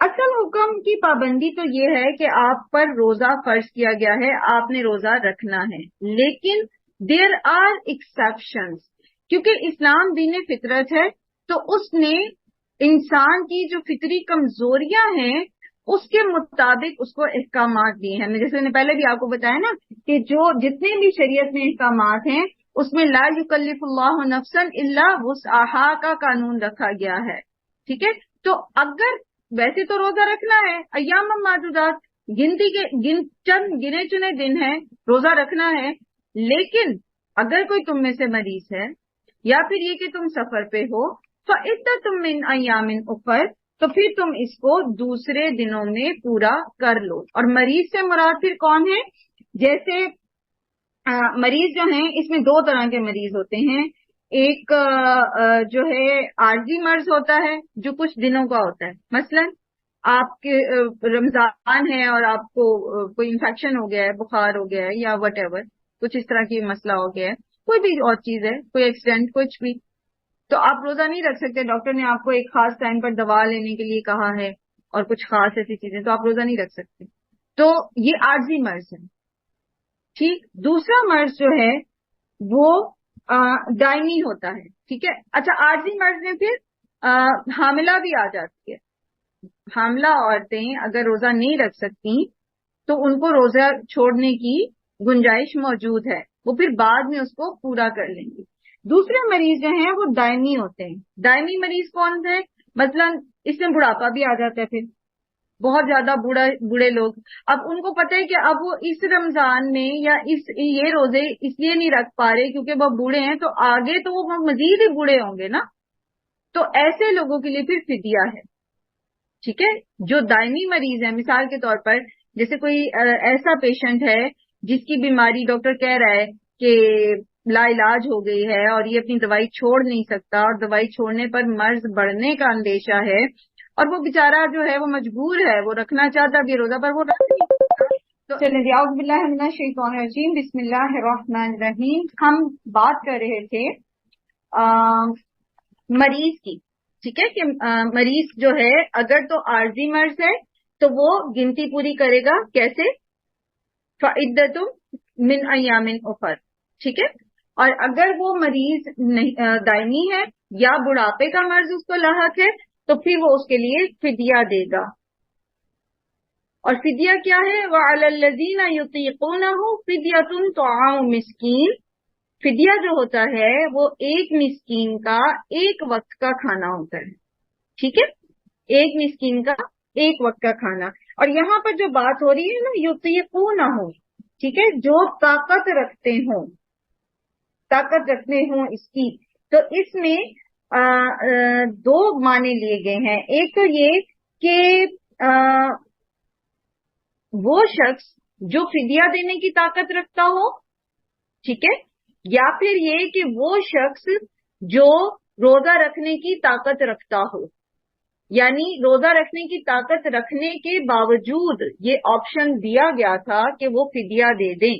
اصل حکم کی پابندی تو یہ ہے کہ آپ پر روزہ فرض کیا گیا ہے، آپ نے روزہ رکھنا ہے، لیکن دیر آر ایکسیپشنز، کیونکہ اسلام دین فطرت ہے تو اس نے انسان کی جو فطری کمزوریاں ہیں اس کے مطابق اس کو احکامات دیے ہیں. جیسے میں نے پہلے بھی آپ کو بتایا نا کہ جو جتنے بھی شریعت میں احکامات ہیں اس میں لا یکلف اللہ نفسا الا وسعها کا قانون رکھا گیا ہے. ٹھیک ہے، تو اگر ویسے تو روزہ رکھنا ہے، ایام معدودات، چند گنے چنے دن ہیں، روزہ رکھنا ہے، لیکن اگر کوئی تم میں سے مریض ہے یا پھر یہ کہ تم سفر پہ ہو، فعدۃ من ایام اخر، تو پھر تم اس کو دوسرے دنوں میں پورا کر لو. اور مریض سے مراد پھر کون ہے؟ جیسے مریض جو ہیں اس میں دو طرح کے مریض ہوتے ہیں. ایک جو ہے عارضی مرض ہوتا ہے جو کچھ دنوں کا ہوتا ہے، مثلا آپ کے رمضان ہے اور آپ کو کوئی انفیکشن ہو گیا ہے، بخار ہو گیا ہے یا وٹ ایور، کچھ اس طرح کی مسئلہ ہو گیا ہے، کوئی بھی اور چیز ہے، کوئی ایکسیڈنٹ، کچھ بھی، تو آپ روزہ نہیں رکھ سکتے. ڈاکٹر نے آپ کو ایک خاص ٹائم پر دوا لینے کے لیے کہا ہے اور کچھ خاص ایسی چیزیں، تو آپ روزہ نہیں رکھ سکتے. تو یہ عارضی مرض ہے. ٹھیک، دوسرا مرض جو ہے وہ دائمی ہوتا ہے. ٹھیک ہے، اچھا عارضی مرض میں پھر حاملہ بھی آ جاتی ہے. حاملہ عورتیں اگر روزہ نہیں رکھ سکتی تو ان کو روزہ چھوڑنے کی گنجائش موجود ہے، وہ پھر بعد میں اس کو پورا کر لیں گی. دوسرے مریض جو ہیں وہ دائمی ہوتے ہیں. دائمی مریض کون ہے؟ مثلا اس میں بڑھاپا بھی آ جاتا ہے، پھر بہت زیادہ بوڑھے لوگ، اب ان کو پتہ ہے کہ اب وہ اس رمضان میں یا یہ روزے اس لیے نہیں رکھ پا رہے کیونکہ وہ بوڑھے ہیں، تو آگے تو وہ مزید ہی بوڑھے ہوں گے نا، تو ایسے لوگوں کے لیے پھر فدیہ ہے. ٹھیک ہے، جو دائمی مریض ہیں، مثال کے طور پر جیسے کوئی ایسا پیشنٹ ہے جس کی بیماری ڈاکٹر کہہ رہا ہے کہ لا علاج ہو گئی ہے اور یہ اپنی دوائی چھوڑ نہیں سکتا، اور دوائی چھوڑنے پر مرض بڑھنے کا اندیشہ ہے، اور وہ بیچارہ جو ہے وہ مجبور ہے، وہ رکھنا چاہتا بھی روزہ پر وہ رکھ نہیں سکتا. تو چلیے اعوذ باللہ من الشیطان الرجیم، بسم اللہ الرحمن الرحیم. ہم بات کر رہے تھے مریض کی. ٹھیک ہے، کہ مریض جو ہے اگر تو عارضی مرض ہے تو وہ گنتی پوری کرے گا کیسے؟ فعدۃ من ایام اخر، ٹھیک ہے. اور اگر وہ مریض دائمی ہے یا بڑھاپے کا مرض اس کو لاحق ہے تو پھر وہ اس کے لیے فدیہ دے گا. اور فدیہ کیا ہے؟ وَعَلَى الَّذِينَ يُطِيقُونَهُ فِدْيَةٌ طَعَامُ مِسْكِينٍ. فدیہ جو ہوتا ہے وہ ایک مسکین کا ایک وقت کا کھانا ہوتا ہے. ٹھیک ہے، ایک مسکین کا ایک وقت کا کھانا. اور یہاں پر جو بات ہو رہی ہے نا یطیقونہ، ٹھیک ہے، جو طاقت رکھتے ہوں، طاقت رکھتے ہوں اس کی، تو اس میں دو معنی لیے گئے ہیں. ایک تو یہ کہ وہ شخص جو فدیہ دینے کی طاقت رکھتا ہو، ٹھیک ہے، یا پھر یہ کہ وہ شخص جو روزہ رکھنے کی طاقت رکھتا ہو. یعنی روزہ رکھنے کی طاقت رکھنے کے باوجود یہ آپشن دیا گیا تھا کہ وہ فدیہ دے دیں.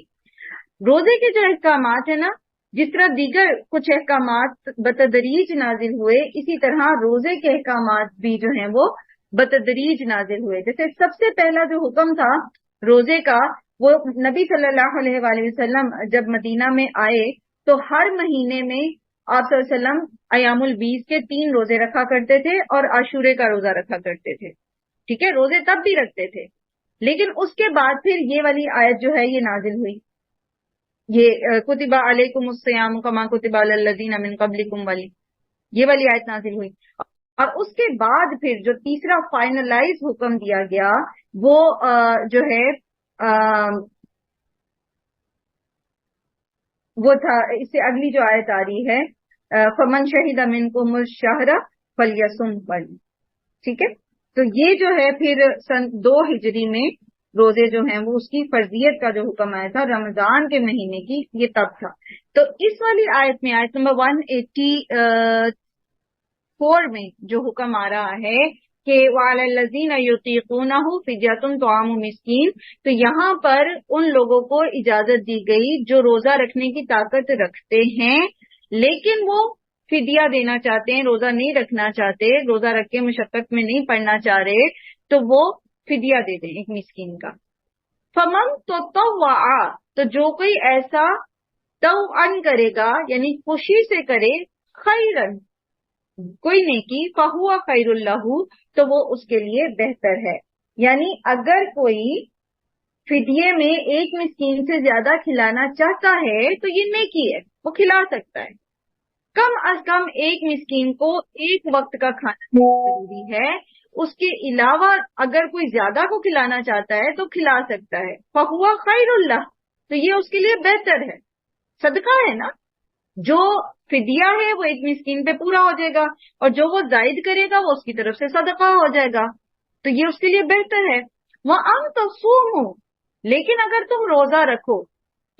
روزے کے جو احکامات ہیں نا، جس طرح دیگر کچھ احکامات بتدریج نازل ہوئے، اسی طرح روزے کے احکامات بھی جو ہیں وہ بتدریج نازل ہوئے. جیسے سب سے پہلا جو حکم تھا روزے کا، وہ نبی صلی اللہ علیہ وآلہ وسلم جب مدینہ میں آئے تو ہر مہینے میں آپ صلی اللہ علیہ وسلم ایام البیض کے 3 روزے رکھا کرتے تھے اور عاشورے کا روزہ رکھا کرتے تھے. ٹھیک ہے، روزے تب بھی رکھتے تھے. لیکن اس کے بعد پھر یہ والی آیت جو ہے یہ نازل ہوئی، یہ کتب علیکم الصیام کما کتب علی الذین من قبلکم والی، یہ والی آیت نازل ہوئی. اور اس کے بعد پھر جو تیسرا فائنلائز حکم دیا گیا وہ جو ہے وہ تھا، اس سے اگلی جو آیت آ رہی ہے فمن شہد منکم الشہر فلیصمہ. ٹھیک ہے، تو یہ جو ہے پھر سن 2 ہجری میں روزے جو ہیں وہ اس کی فرضیت کا جو حکم آیا تھا رمضان کے مہینے کی، یہ تب تھا. تو اس والی آیت میں، آیت نمبر 184 میں جو حکم آ رہا ہے کہ وَعَلَى الَّذِينَ يُطِيقُونَهُ فِدْيَةٌ طَعَامُ مِسْكِينٍ، تو یہاں پر ان لوگوں کو اجازت دی گئی جو روزہ رکھنے کی طاقت رکھتے ہیں لیکن وہ فدیہ دینا چاہتے ہیں، روزہ نہیں رکھنا چاہتے، روزہ رکھ کے مشقت میں نہیں پڑنا چاہ رہے، تو وہ فدیہ دے دیں ایک مسکین کا. فَمَن تَطَوَّعَ، تو جو کوئی ایسا طوعاً کرے گا یعنی خوشی سے کرے، خیرن کوئی نیکی، فَهُوَ خَيْرٌ لَهُ، تو وہ اس کے لیے بہتر ہے. یعنی اگر کوئی فدیے میں ایک مسکین سے زیادہ کھلانا چاہتا ہے تو یہ نیکی ہے، وہ کھلا سکتا ہے. کم از کم ایک مسکین کو ایک وقت کا کھانا ضروری ہے. اس کے علاوہ اگر کوئی زیادہ کو کھلانا چاہتا ہے تو کھلا سکتا ہے. فَهُوَ خَيْرٌ لَهُ، تو یہ اس کے لیے بہتر ہے. صدقہ ہے نا، جو فدیہ ہے وہ ایک مسکین پہ پورا ہو جائے گا اور جو وہ زائد کرے گا وہ اس کی طرف سے صدقہ ہو جائے گا، تو یہ اس کے لیے بہتر ہے. وَأَن تَصُومُوا، لیکن اگر تم روزہ رکھو،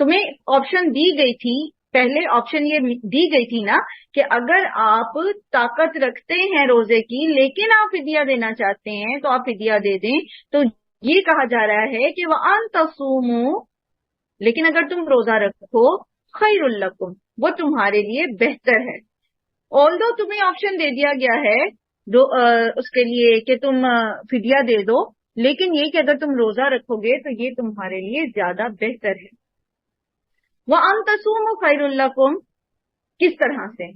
تمہیں آپشن دی گئی تھی، پہلے آپشن یہ دی گئی تھی نا کہ اگر آپ طاقت رکھتے ہیں روزے کی لیکن آپ فدیہ دینا چاہتے ہیں تو آپ فدیہ دے دیں. تو یہ کہا جا رہا ہے کہ وَأَن تَصُومُوا، لیکن اگر تم روزہ رکھو، خَيْرٌ لَكُمْ، وہ تمہارے لیے بہتر ہے. آلدو تمہیں آپشن دے دیا گیا ہے اس کے لیے کہ تم فدیہ دے دو، لیکن یہ کہ اگر تم روزہ رکھو گے تو یہ تمہارے لیے زیادہ بہتر ہے. وَأَن تَصُومُوا خَيْرٌ لَكُمْ، کس طرح سے؟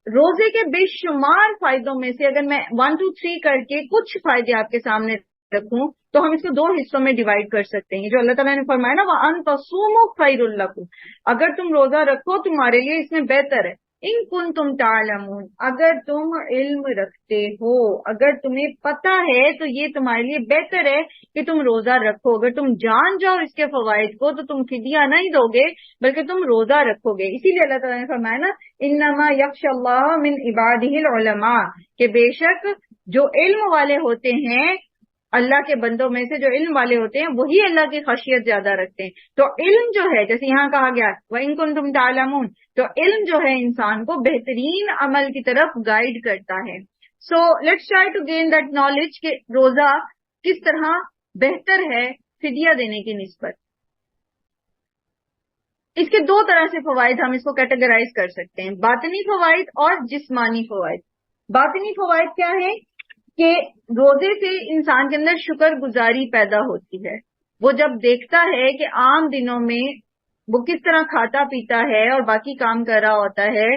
روزے کے بے شمار فائدوں میں سے اگر میں 1 2 3 کر کے کچھ فائدے آپ کے سامنے رکھوں تو ہم اس کو 2 حصوں میں ڈیوائڈ کر سکتے ہیں. جو اللہ تعالیٰ نے فرمایا نا وَأَن تَصُومُوا خَيْرٌ لَكُمْ، اگر تم روزہ رکھو تمہارے لیے اس میں بہتر ہے. ان کنتم تعلمون، اگر تم علم رکھتے ہو، اگر تمہیں پتہ ہے تو یہ تمہارے لیے بہتر ہے کہ تم روزہ رکھو. اگر تم جان جاؤ اس کے فوائد کو تو تم فدیہ نہیں دو گے بلکہ تم روزہ رکھو گے. اسی لیے اللہ تعالیٰ نے فرمایا نا انما یخشی اللہ من عبادہ العلماء، کہ بے شک جو علم والے ہوتے ہیں، اللہ کے بندوں میں سے جو علم والے ہوتے ہیں وہی اللہ کی خشیت زیادہ رکھتے ہیں. تو علم جو ہے، جیسے یہاں کہا گیا وَإِن كُنتُمْ تَعْلَمُونَ، تو علم جو ہے انسان کو بہترین عمل کی طرف گائیڈ کرتا ہے. So let's try to gain that knowledge کہ روزہ کس طرح بہتر ہے فدیہ دینے کی نسبت. اس کے 2 طرح سے فوائد ہم اس کو کیٹیگرائز کر سکتے ہیں، باطنی فوائد اور جسمانی فوائد. باطنی فوائد کیا ہے کہ روزے سے انسان کے اندر شکر گزاری پیدا ہوتی ہے. وہ جب دیکھتا ہے کہ عام دنوں میں وہ کس طرح کھاتا پیتا ہے اور باقی کام کر رہا ہوتا ہے.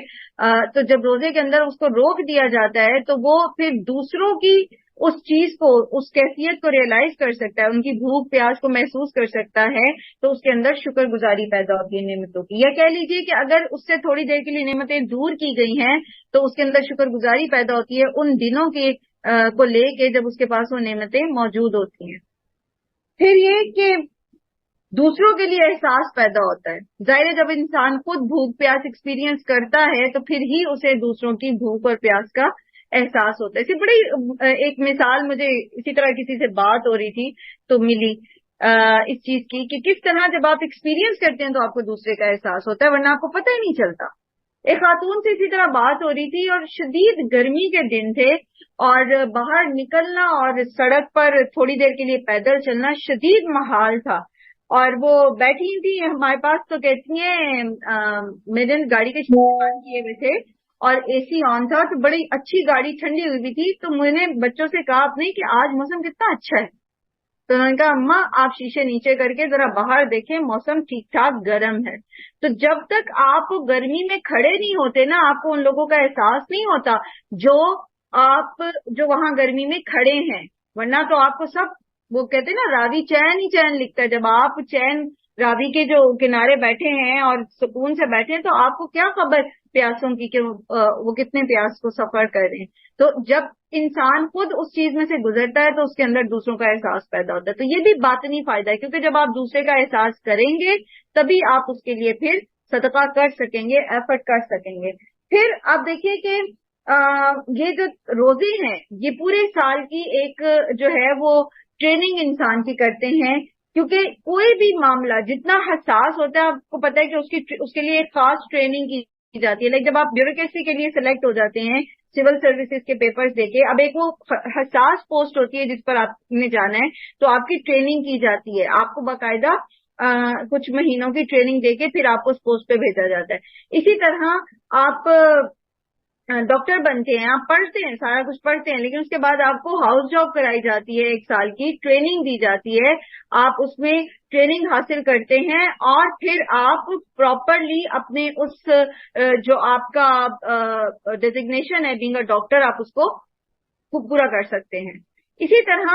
تو جب روزے کے اندر اس کو روک دیا جاتا ہے تو وہ پھر دوسروں کی اس چیز کو، اس کیفیت کو ریئلائز کر سکتا ہے، ان کی بھوک پیاس کو محسوس کر سکتا ہے، تو اس کے اندر شکر گزاری پیدا ہوتی ہے نعمتوں کی. یا کہہ لیجیے کہ اگر اس سے تھوڑی دیر کے لیے نعمتیں دور کی گئی ہیں تو اس کے اندر شکر گزاری پیدا ہوتی ہے ان دنوں کے کو لے کے جب اس کے پاس وہ نعمتیں موجود ہوتی ہیں. پھر یہ کہ دوسروں کے لیے احساس پیدا ہوتا ہے. ظاہر ہے جب انسان خود بھوک پیاس ایکسپیرینس کرتا ہے تو پھر ہی اسے دوسروں کی بھوک اور پیاس کا احساس ہوتا ہے. اسی بڑی ایک مثال مجھے اسی طرح کسی سے بات ہو رہی تھی تو ملی اس چیز کی کہ کس طرح جب آپ ایکسپیرینس کرتے ہیں تو آپ کو دوسرے کا احساس ہوتا ہے، ورنہ آپ کو پتہ ہی نہیں چلتا. ایک خاتون سے اسی طرح بات ہو رہی تھی اور شدید گرمی کے دن تھے اور باہر نکلنا اور سڑک پر تھوڑی دیر کے لیے پیدل چلنا شدید محال تھا. اور وہ بیٹھی تھی ہمارے پاس تو کہتی ہیں میرے گاڑی کے شیشے کیے ہوئے تھے اور اے سی آن تھا تو بڑی اچھی گاڑی ٹھنڈی ہوئی تھی. تو میں نے بچوں سے کہا اپنے کہ آج موسم کتنا اچھا ہے. تو انہوں نے کہا اماں آپ شیشے نیچے کر کے ذرا باہر دیکھیں موسم ٹھیک ٹھاک گرم ہے. تو جب تک آپ گرمی میں کھڑے نہیں ہوتے نا آپ کو ان لوگوں کا احساس نہیں ہوتا جو وہاں گرمی میں کھڑے ہیں. ورنہ تو آپ کو سب وہ کہتے ہیں نا راوی چین ہی چین لکھتا ہے. جب آپ چین راوی کے جو کنارے بیٹھے ہیں اور سکون سے بیٹھے ہیں تو آپ کو کیا خبر پیاسوں کی کہ وہ کتنے پیاس کو سفر کر رہے ہیں. تو جب انسان خود اس چیز میں سے گزرتا ہے تو اس کے اندر دوسروں کا احساس پیدا ہوتا ہے. تو یہ بھی باطنی فائدہ ہے کیونکہ جب آپ دوسرے کا احساس کریں گے تبھی آپ اس کے لیے پھر صدقہ کر سکیں گے، ایفرٹ کر سکیں گے. پھر آپ دیکھیے کہ یہ جو روزے ہیں یہ پورے سال کی ایک جو ہے وہ ٹریننگ انسان کی کرتے ہیں. کیونکہ کوئی بھی معاملہ جتنا حساس ہوتا ہے آپ کو پتہ ہے کہ اس کے لیے ایک خاص ٹریننگ کی جاتی ہے. لائک جب آپ بیوروکریسی کے لیے سلیکٹ ہو جاتے ہیں سول سروسز کے پیپرز دے کے، اب ایک وہ حساس پوسٹ ہوتی ہے جس پر آپ نے جانا ہے تو آپ کی ٹریننگ کی جاتی ہے. آپ کو باقاعدہ کچھ مہینوں کی ٹریننگ دے کے پھر آپ کو اس پوسٹ پہ بھیجا جاتا ہے. اسی طرح آپ ڈاکٹر بنتے ہیں، آپ پڑھتے ہیں، سارا کچھ پڑھتے ہیں، لیکن اس کے بعد آپ کو ہاؤس جاب کرائی جاتی ہے، 1 سال کی ٹریننگ دی جاتی ہے. آپ اس میں ٹریننگ حاصل کرتے ہیں اور پھر آپ پراپرلی اپنے اس جو آپ کا ڈیزگنیشن ہے بینگ اے ڈاکٹر آپ اس کو پورا کر سکتے ہیں. اسی طرح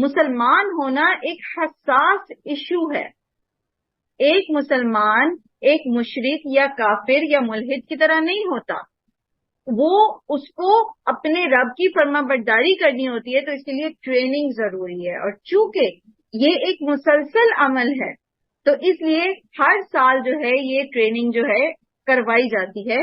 مسلمان ہونا ایک حساس ایشو ہے. ایک مسلمان ایک مشرک یا کافر یا ملحد کی طرح نہیں ہوتا. وہ اس کو اپنے رب کی فرما برداری کرنی ہوتی ہے تو اس کے لیے ٹریننگ ضروری ہے. اور چونکہ یہ ایک مسلسل عمل ہے تو اس لیے ہر سال جو ہے یہ ٹریننگ جو ہے کروائی جاتی ہے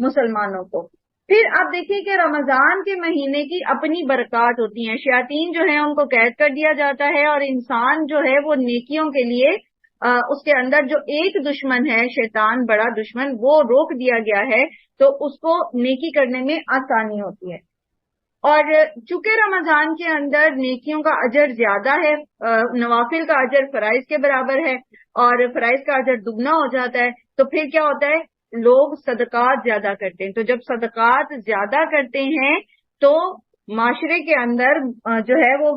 مسلمانوں کو. پھر آپ دیکھیے کہ رمضان کے مہینے کی اپنی برکات ہوتی ہیں. شیاطین جو ہیں ان کو قید کر دیا جاتا ہے اور انسان جو ہے وہ نیکیوں کے لیے اس کے اندر جو ایک دشمن ہے شیطان بڑا دشمن وہ روک دیا گیا ہے تو اس کو نیکی کرنے میں آسانی ہوتی ہے. اور چونکہ رمضان کے اندر نیکیوں کا اجر زیادہ ہے، نوافل کا اجر فرائض کے برابر ہے اور فرائض کا اجر دگنا ہو جاتا ہے تو پھر کیا ہوتا ہے لوگ صدقات زیادہ کرتے ہیں. تو جب صدقات زیادہ کرتے ہیں تو معاشرے کے اندر جو ہے وہ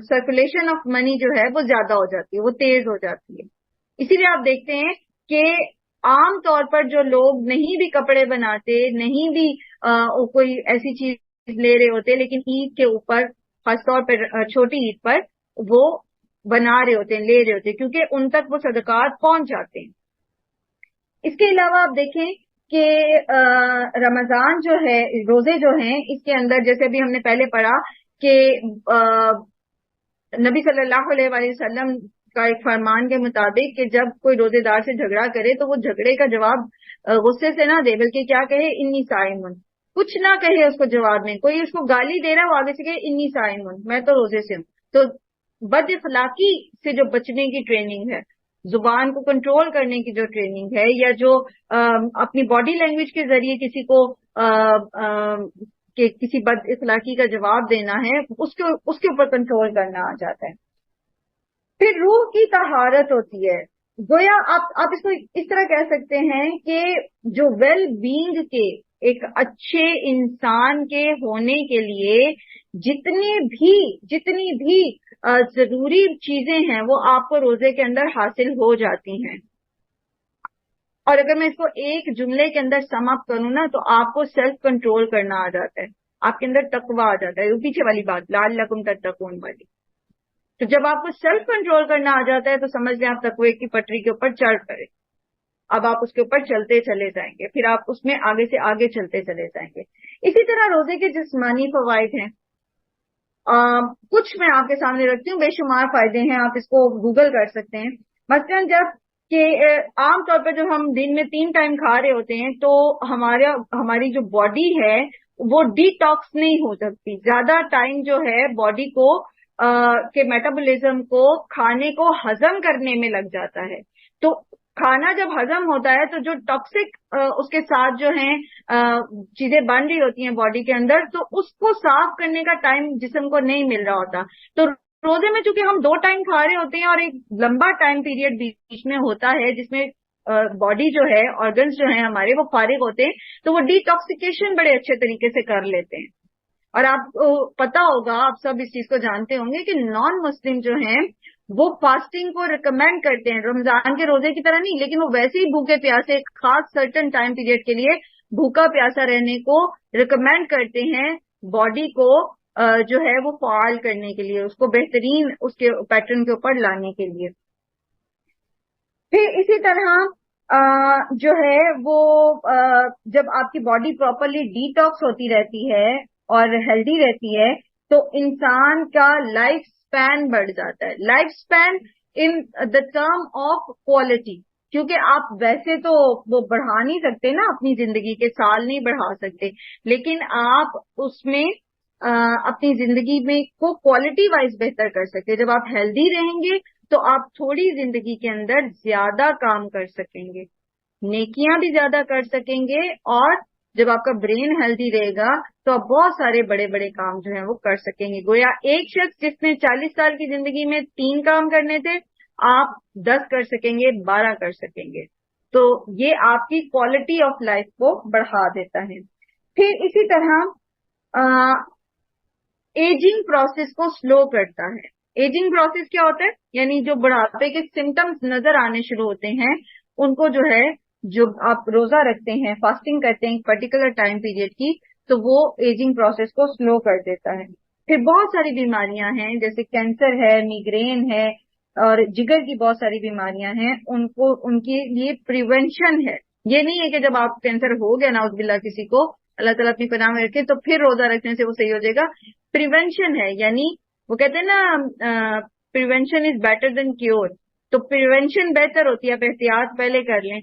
سرکولیشن آف منی جو ہے وہ زیادہ ہو جاتی ہے، وہ تیز ہو جاتی ہے. اسی لیے آپ دیکھتے ہیں کہ عام طور پر جو لوگ نہیں بھی کپڑے بناتے، نہیں بھی کوئی ایسی چیز لے رہے ہوتے، لیکن عید کے اوپر خاص طور پر چھوٹی عید پر وہ بنا رہے ہوتے ہیں، لے رہے ہوتے ہیں کیونکہ ان تک وہ صدقات پہنچ جاتے ہیں. اس کے علاوہ آپ دیکھیں کہ رمضان جو ہے روزے جو ہیں اس کے اندر جیسے ابھی ہم نے پہلے پڑھا کہ نبی صلی اللہ علیہ وآلہ وسلم کا ایک فرمان کے مطابق کہ جب کوئی روزے دار سے جھگڑا کرے تو وہ جھگڑے کا جواب غصے سے نہ دے بلکہ کیا کہے انی صائمن، کچھ نہ کہے اس کو جواب میں. کوئی اس کو گالی دے رہا وہ آگے سے کہے انی صائمن، میں تو روزے سے ہوں. تو بد اخلاقی سے جو بچنے کی ٹریننگ ہے، زبان کو کنٹرول کرنے کی جو ٹریننگ ہے یا جو اپنی باڈی لینگویج کے ذریعے کسی کو کہ کسی بد اخلاقی کا جواب دینا ہے اس کے اوپر کنٹرول کرنا آ جاتا ہے. پھر روح کی طہارت ہوتی ہے. گویا آپ اس کو اس طرح کہہ سکتے ہیں کہ جو ویل بینگ کے ایک اچھے انسان کے ہونے کے لیے جتنی بھی ضروری چیزیں ہیں وہ آپ کو روزے کے اندر حاصل ہو جاتی ہیں. اور اگر میں اس کو ایک جملے کے اندر سم اپ کروں نا تو آپ کو سیلف کنٹرول کرنا آ جاتا ہے, آپ کے اندر تقوی آ جاتا ہے, وہ پیچھے والی بات لعلکم تتقون والی. تو جب آپ کو سیلف کنٹرول کرنا آ جاتا ہے تو سمجھ لیں آپ تقوی کی پٹری کے اوپر چڑھ پڑے. اب آپ اس کے اوپر چلتے چلے جائیں گے, پھر آپ اس میں آگے سے آگے چلتے چلے جائیں گے. اسی طرح روزے کے جسمانی فوائد ہیں, کچھ میں آپ کے سامنے رکھتی ہوں, بے شمار فائدے ہیں, آپ اس کو گوگل کر سکتے ہیں. مثلاً جب کہ عام طور پہ جب ہم دن میں 3 ٹائم کھا رہے ہوتے ہیں تو ہماری جو باڈی ہے وہ ڈی ٹاکس نہیں ہو سکتی. زیادہ ٹائم جو ہے باڈی کو کے میٹابولزم کو کھانے کو ہضم کرنے میں لگ جاتا ہے. تو کھانا جب ہضم ہوتا ہے تو جو ٹاکسک اس کے ساتھ جو ہیں چیزیں بن رہی ہوتی ہیں باڈی کے اندر, تو اس کو صاف کرنے کا ٹائم جسم کو نہیں مل رہا ہوتا. تو روزے میں چونکہ ہم 2 ٹائم کھا رہے ہوتے ہیں اور ایک لمبا ٹائم پیریڈ بیچ میں ہوتا ہے جس میں باڈی جو ہے, آرگنز جو ہیں ہمارے, وہ فارغ ہوتے ہیں, تو وہ ڈی ٹاکسیکیشن بڑے اچھے طریقے سے کر لیتے ہیں. اور آپ کو پتا ہوگا, آپ سب اس چیز کو جانتے ہوں گے کہ نان مسلم جو ہیں وہ فاسٹنگ کو ریکمینڈ کرتے ہیں, رمضان کے روزے کی طرح نہیں, لیکن وہ ویسے ہی بھوکے پیاسے ایک خاص سرٹن ٹائم پیریڈ کے لیے بھوکا پیاسا رہنے کو ریکمینڈ کرتے ہیں, باڈی کو جو ہے وہ فعال کرنے کے لیے, اس کو بہترین اس کے پیٹرن کے اوپر لانے کے لیے. پھر اسی طرح جو ہے وہ جب آپ کی باڈی پراپرلی ڈی ٹاکس ہوتی رہتی ہے اور ہیلدی رہتی ہے تو انسان کا لائف اسپین بڑھ جاتا ہے. Life span in the term of quality, کیونکہ آپ ویسے تو وہ بڑھا نہیں سکتے نا, اپنی زندگی کے سال نہیں بڑھا سکتے, لیکن آپ اس میں اپنی زندگی میں کو کوالٹی وائز بہتر کر سکتے. جب آپ ہیلدی رہیں گے تو آپ تھوڑی زندگی کے اندر زیادہ کام کر سکیں گے, نیکیاں بھی زیادہ کر سکیں گے, اور جب آپ کا برین ہیلدی رہے گا تو آپ بہت سارے بڑے بڑے کام جو ہیں وہ کر سکیں گے. گویا ایک شخص جس نے 40 سال کی زندگی میں 3 کام کرنے تھے, آپ 10 کر سکیں گے, 12 کر سکیں گے. تو یہ آپ کی کوالٹی آف لائف کو بڑھا دیتا ہے. پھر اسی طرح ایجنگ پروسیس کو سلو کرتا ہے. ایجنگ پروسیس کیا ہوتا ہے, یعنی جو بڑھاپے کے سمٹمز نظر آنے شروع ہوتے ہیں ان کو جو ہے, جو آپ روزہ رکھتے ہیں, فاسٹنگ کرتے ہیں ایک پرٹیکولر ٹائم پیریڈ کی, تو وہ ایجنگ پروسیس کو سلو کر دیتا ہے. پھر بہت ساری بیماریاں ہیں جیسے کینسر ہے, میگرین ہے, اور جگر کی بہت ساری بیماریاں ہیں, ان کے لیے پریونشن ہے. یہ نہیں ہے کہ جب آپ کینسر ہو گیا نعوذ باللہ کسی کو, اللہ تعالیٰ اپنی پناہ میں رکھے, تو پھر روزہ رکھنے سے وہ صحیح ہو جائے گا. پریونشن ہے, یعنی وہ کہتے ہیں نا prevention is better than cure, تو پریونشن بہتر ہوتی ہے, آپ احتیاط پہلے کر لیں.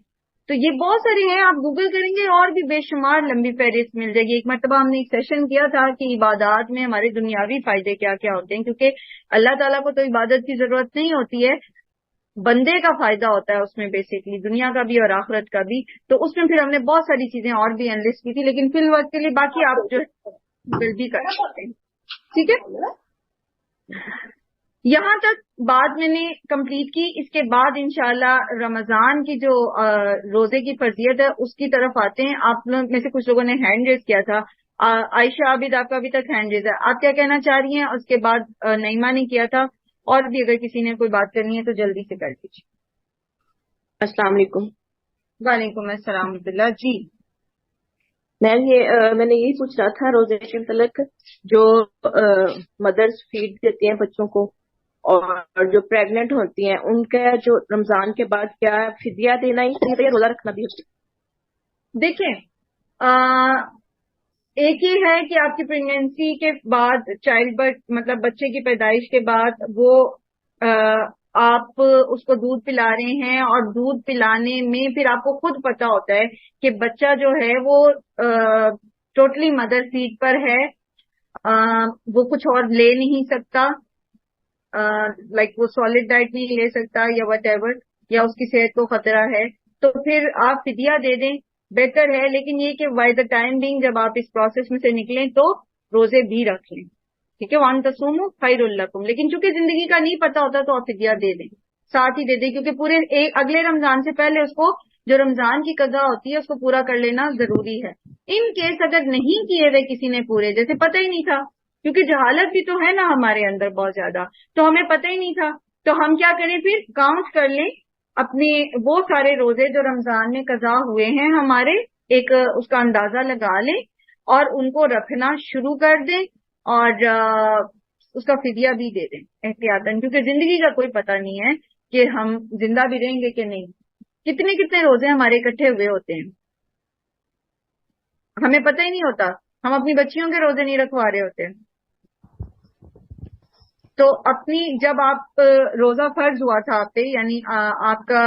تو یہ بہت ساری ہیں, آپ گوگل کریں گے اور بھی بے شمار لمبی فہرست مل جائے گی. ایک مرتبہ ہم نے ایک سیشن کیا تھا کہ عبادات میں ہمارے دنیاوی فائدے کیا کیا ہوتے ہیں, کیونکہ اللہ تعالیٰ کو تو عبادت کی ضرورت نہیں ہوتی ہے, بندے کا فائدہ ہوتا ہے اس میں بیسکلی, دنیا کا بھی اور آخرت کا بھی. تو اس میں پھر ہم نے بہت ساری چیزیں اور بھی انلسٹ کی تھی, لیکن فی الوقت کے لیے باقی آپ جو جلدی کر سکتے ہیں. ٹھیک ہے, یہاں تک بات میں نے کمپلیٹ کی. اس کے بعد انشاءاللہ رمضان کی جو روزے کی فرضیت ہے اس کی طرف آتے ہیں. آپ لوگ میں سے کچھ لوگوں نے ہینڈ ریز کیا تھا. عائشہ عابد, آپ کا ابھی تک ہینڈ ریز ہے, آپ کیا کہنا چاہ رہی ہیں؟ اس کے بعد نعیمہ نے کیا تھا, اور بھی اگر کسی نے کوئی بات کرنی ہے تو جلدی سے کر دیجیے. السلام علیکم. وعلیکم السلام ورحمۃ اللہ. جی میم, میں نے یہی پوچھ رہا تھا روزے کے متعلق, جو مدرس فیڈ دیتی ہیں بچوں کو اور جو پریگنٹ ہوتی ہیں, ان کا جو رمضان کے بعد کیا فدیہ دینا ہی چاہیے یا روزہ رکھنا بھی ہوتا ہے؟ دیکھیں, ایک یہ ہے کہ آپ کی پریگنینسی کے بعد, چائلڈ برتھ مطلب بچے کی پیدائش کے بعد, وہ آپ اس کو دودھ پلا رہے ہیں, اور دودھ پلانے میں پھر آپ کو خود پتا ہوتا ہے کہ بچہ جو ہے وہ ٹوٹلی مدر فیڈ پر ہے, وہ کچھ اور لے نہیں سکتا, لائک وہ سالڈ ڈائٹ نہیں لے سکتا یا وٹ ایور, یا اس کی صحت کو خطرہ ہے, تو پھر آپ فدیہ دے دیں, بہتر ہے. لیکن یہ کہ بائی دا ٹائم بینگ جب آپ اس پروسیس میں سے نکلیں تو روزے بھی رکھ لیں, ٹھیک ہے, وان تصوموا خیر لکم. لیکن چونکہ زندگی کا نہیں پتا ہوتا تو آپ فدیہ دے دیں, ساتھ ہی دے دیں, کیونکہ پورے اگلے رمضان سے پہلے اس کو جو رمضان کی قضا ہوتی ہے اس کو پورا کر لینا ضروری ہے. ان کیس اگر نہیں کیے ہوئے کسی نے پورے, جیسے پتہ ہی نہیں تھا, کیونکہ جہالت بھی تو ہے نا ہمارے اندر بہت زیادہ, تو ہمیں پتہ ہی نہیں تھا, تو ہم کیا کریں, پھر کاؤنٹ کر لیں اپنے وہ سارے روزے جو رمضان میں قضا ہوئے ہیں ہمارے، ایک اس کا اندازہ لگا لیں اور ان کو رکھنا شروع کر دیں، اور اس کا فدیہ بھی دے دیں احتیاطاً، کیونکہ زندگی کا کوئی پتہ نہیں ہے کہ ہم زندہ بھی رہیں گے کہ نہیں. کتنے کتنے روزے ہمارے اکٹھے ہوئے ہوتے ہیں، ہمیں پتہ ہی نہیں ہوتا. ہم اپنی بچیوں کے روزے نہیں رکھوا رہے ہوتے. تو اپنی جب آپ روزہ فرض ہوا تھا آپ پہ، یعنی آپ کا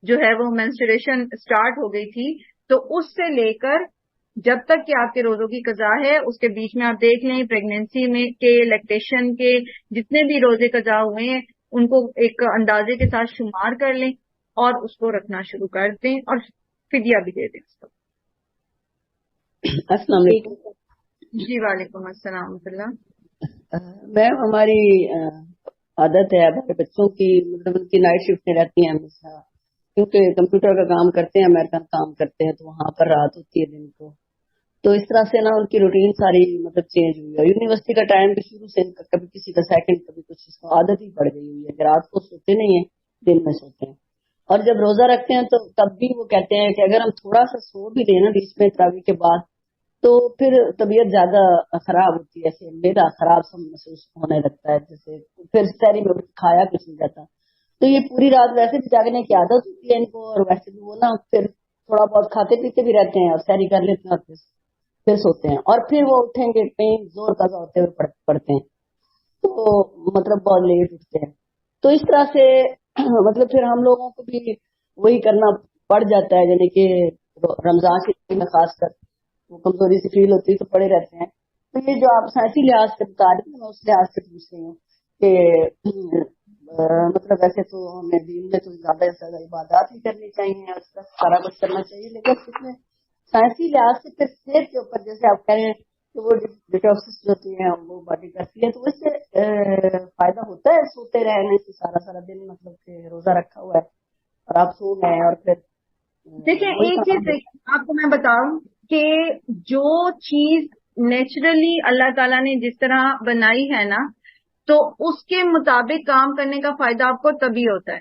جو ہے وہ مینسٹریشن سٹارٹ ہو گئی تھی، تو اس سے لے کر جب تک کہ آپ کے روزوں کی قضا ہے، اس کے بیچ میں آپ دیکھ لیں پریگنینسی میں کے، لیکٹیشن کے جتنے بھی روزے قضا ہوئے ہیں ان کو ایک اندازے کے ساتھ شمار کر لیں اور اس کو رکھنا شروع کر دیں اور فدیہ بھی دے دیں اس کو. السلام علیکم. جی وعلیکم السلام ورحمۃ اللہ. میم ہماری عادت ہے ہمارے بچوں کی، مطلب ان کی نائٹ شفٹیں رہتی ہیں ہمیشہ، کیونکہ کمپیوٹر کا کام کرتے ہیں، امریکن کام کرتے ہیں، تو وہاں پر رات ہوتی ہے دن کو. تو اس طرح سے نا ان کی روٹین ساری مطلب چینج ہوئی ہے. یونیورسٹی کا ٹائم بھی شروع سے کبھی کسی کا سیکنڈ کبھی کچھ، اس کو عادت ہی پڑ گئی ہوئی ہے کہ رات کو سوتے نہیں ہیں، دن میں سوتے ہیں. اور جب روزہ رکھتے ہیں تو تب بھی وہ کہتے ہیں کہ اگر ہم تھوڑا سا سو بھی لیں نا بیچ میں تراویح کے بعد، تو پھر طبیعت زیادہ خراب ہوتی ہے، ایسے میرا خراب سا محسوس ہونے لگتا ہے، جیسے پھر سحری میں کھایا کچھ نہیں جاتا. تو یہ پوری رات ویسے بھی جاگنے کی عادت ہوتی ہے ان کو، اور ویسے بھی وہ نا پھر تھوڑا بہت کھاتے پیتے بھی رہتے ہیں اور سحری کر لیتے ہیں اور پھر سوتے ہیں، اور پھر وہ اٹھیں گے کہیں زور تازہ ہوتے ہوئے پڑتے ہیں، تو مطلب بہت لیٹ اٹھتے ہیں. تو اس طرح سے مطلب پھر ہم لوگوں کو بھی وہی کرنا پڑ جاتا ہے، یعنی کہ رمضان کے میں خاص کر وہ کمزوری سے فیل ہوتی ہے تو پڑے رہتے ہیں. تو یہ جو آپ سائنسی لحاظ سے بتا رہے ہیں میں اس لحاظ سے پوچھ رہی ہوں کہ مطلب ویسے تو ہمیں دین میں تو زیادہ سے زیادہ عبادات ہی کرنی چاہیے، اس کا سارا کچھ کرنا چاہیے، لیکن اس میں سائنسی لحاظ سے پھر صحت کے اوپر جیسے آپ کہہ رہے ہیں کہ وہ ڈیٹاکسس جو ہوتی ہیں وہ باڈی کرتی ہے، تو اس سے فائدہ ہوتا ہے سوتے رہنے سے سارا دن، مطلب کہ روزہ رکھا ہوا ہے اور آپ سو گئے اور پھر دیکھیں ایک چیز آپ کو میں بتاؤں کہ جو چیز نیچرلی اللہ تعالیٰ نے جس طرح بنائی ہے نا، تو اس کے مطابق کام کرنے کا فائدہ آپ کو تبھی ہوتا ہے.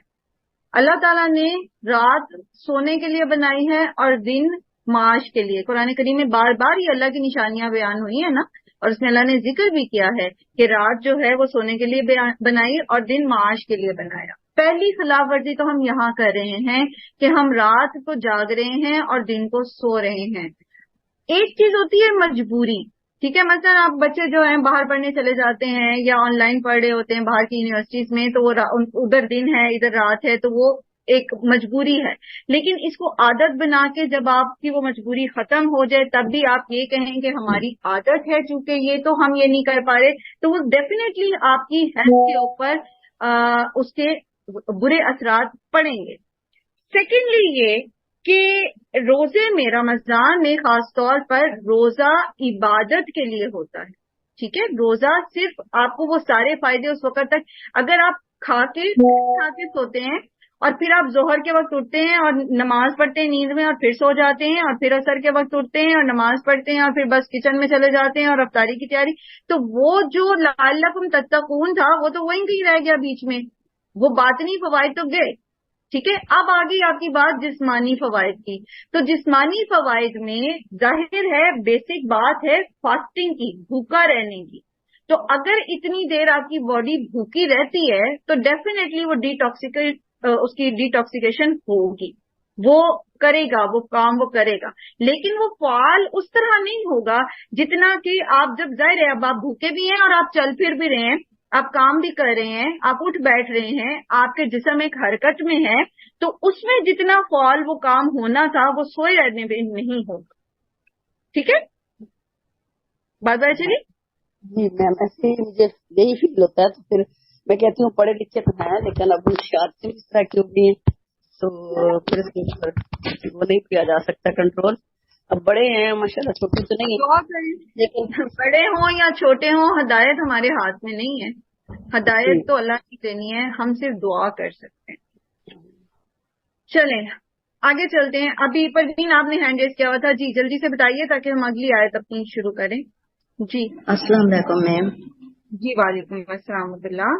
اللہ تعالیٰ نے رات سونے کے لیے بنائی ہے اور دن معاش کے لیے. قرآن کریم میں بار بار یہ اللہ کی نشانیاں بیان ہوئی ہیں نا، اور اس میں اللہ نے ذکر بھی کیا ہے کہ رات جو ہے وہ سونے کے لیے بنائی اور دن معاش کے لیے بنایا. پہلی خلاف ورزی تو ہم یہاں کر رہے ہیں کہ ہم رات کو جاگ رہے ہیں اور دن کو سو رہے ہیں. ایک چیز ہوتی ہے مجبوری، ٹھیک ہے، مثلا آپ بچے جو ہیں باہر پڑھنے چلے جاتے ہیں یا آن لائن پڑھ رہے ہوتے ہیں باہر کی یونیورسٹیز میں، تو وہ ادھر دن ہے ادھر رات ہے، تو وہ ایک مجبوری ہے. لیکن اس کو عادت بنا کے جب آپ کی وہ مجبوری ختم ہو جائے تب بھی آپ یہ کہیں کہ ہماری عادت ہے چونکہ یہ تو ہم یہ نہیں کر پا رہے، تو وہ ڈیفینیٹلی آپ کی ہیلتھ کے اوپر اس کے برے اثرات پڑیں گے. سیکنڈلی یہ کہ روزے میں رمضان میں خاص طور پر روزہ عبادت کے لیے ہوتا ہے، ٹھیک ہے. روزہ صرف آپ کو وہ سارے فائدے اس وقت تک، اگر آپ کھا کے سوتے ہیں اور پھر آپ ظہر کے وقت اٹھتے ہیں اور نماز پڑھتے ہیں نیند میں اور پھر سو جاتے ہیں اور پھر عصر کے وقت اٹھتے ہیں اور نماز پڑھتے ہیں اور پھر بس کچن میں چلے جاتے ہیں اور افطاری کی تیاری، تو وہ جو لعلکم تتقون تھا وہ تو وہیں کہیں رہ گیا بیچ میں، وہ باطنی فوائد تو گئے. ٹھیک ہے، اب آگئی آپ کی بات جسمانی فوائد کی. تو جسمانی فوائد میں ظاہر ہے بیسک بات ہے فاسٹنگ کی، بھوکا رہنے کی. تو اگر اتنی دیر آپ کی باڈی بھوکی رہتی ہے تو ڈیفینیٹلی وہ اس کی ڈیٹاکسیکیشن ہوگی، وہ کرے گا، وہ کام وہ کرے گا، لیکن وہ فعال اس طرح نہیں ہوگا جتنا کہ آپ جب ظاہر ہے اب آپ بھوکے بھی ہیں اور آپ چل پھر بھی رہے ہیں، آپ کام بھی کر رہے ہیں، آپ اٹھ بیٹھ رہے ہیں، آپ کے جسم ایک حرکت میں ہے، تو اس میں جتنا فعال وہ کام ہونا تھا وہ سوئے رہنے میں نہیں ہوگا. ٹھیک ہے، بات بات چلی. جی میم ایسے ہی مجھے یہی فیل ہوتا ہے، تو پھر میں کہتی ہوں پڑھے لکھے تو ہیں لیکن اب ان کی عادتیں اس طرح کی ہو گئی ہیں تو پھر اس کے اوپر وہ نہیں کیا جا سکتا کنٹرول. اب بڑے ہیں ماشاءاللہ، چھوٹے تو نہیں دعا ہیں کریں، لیکن بڑے ہوں یا چھوٹے ہوں، ہدایت ہمارے ہاتھ میں نہیں ہے. ہدایت تو اللہ کی دینی ہے، ہم صرف دعا کر سکتے ہیں. چلیں آگے چلتے ہیں. ابھی پروین آپ نے ہینڈ ریز کیا ہوا تھا، جی جلدی سے بتائیے تاکہ ہم اگلی آیت اپنی شروع کریں. جی السلام علیکم میم. جی وعلیکم السلام ورحمۃ اللہ.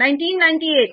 1998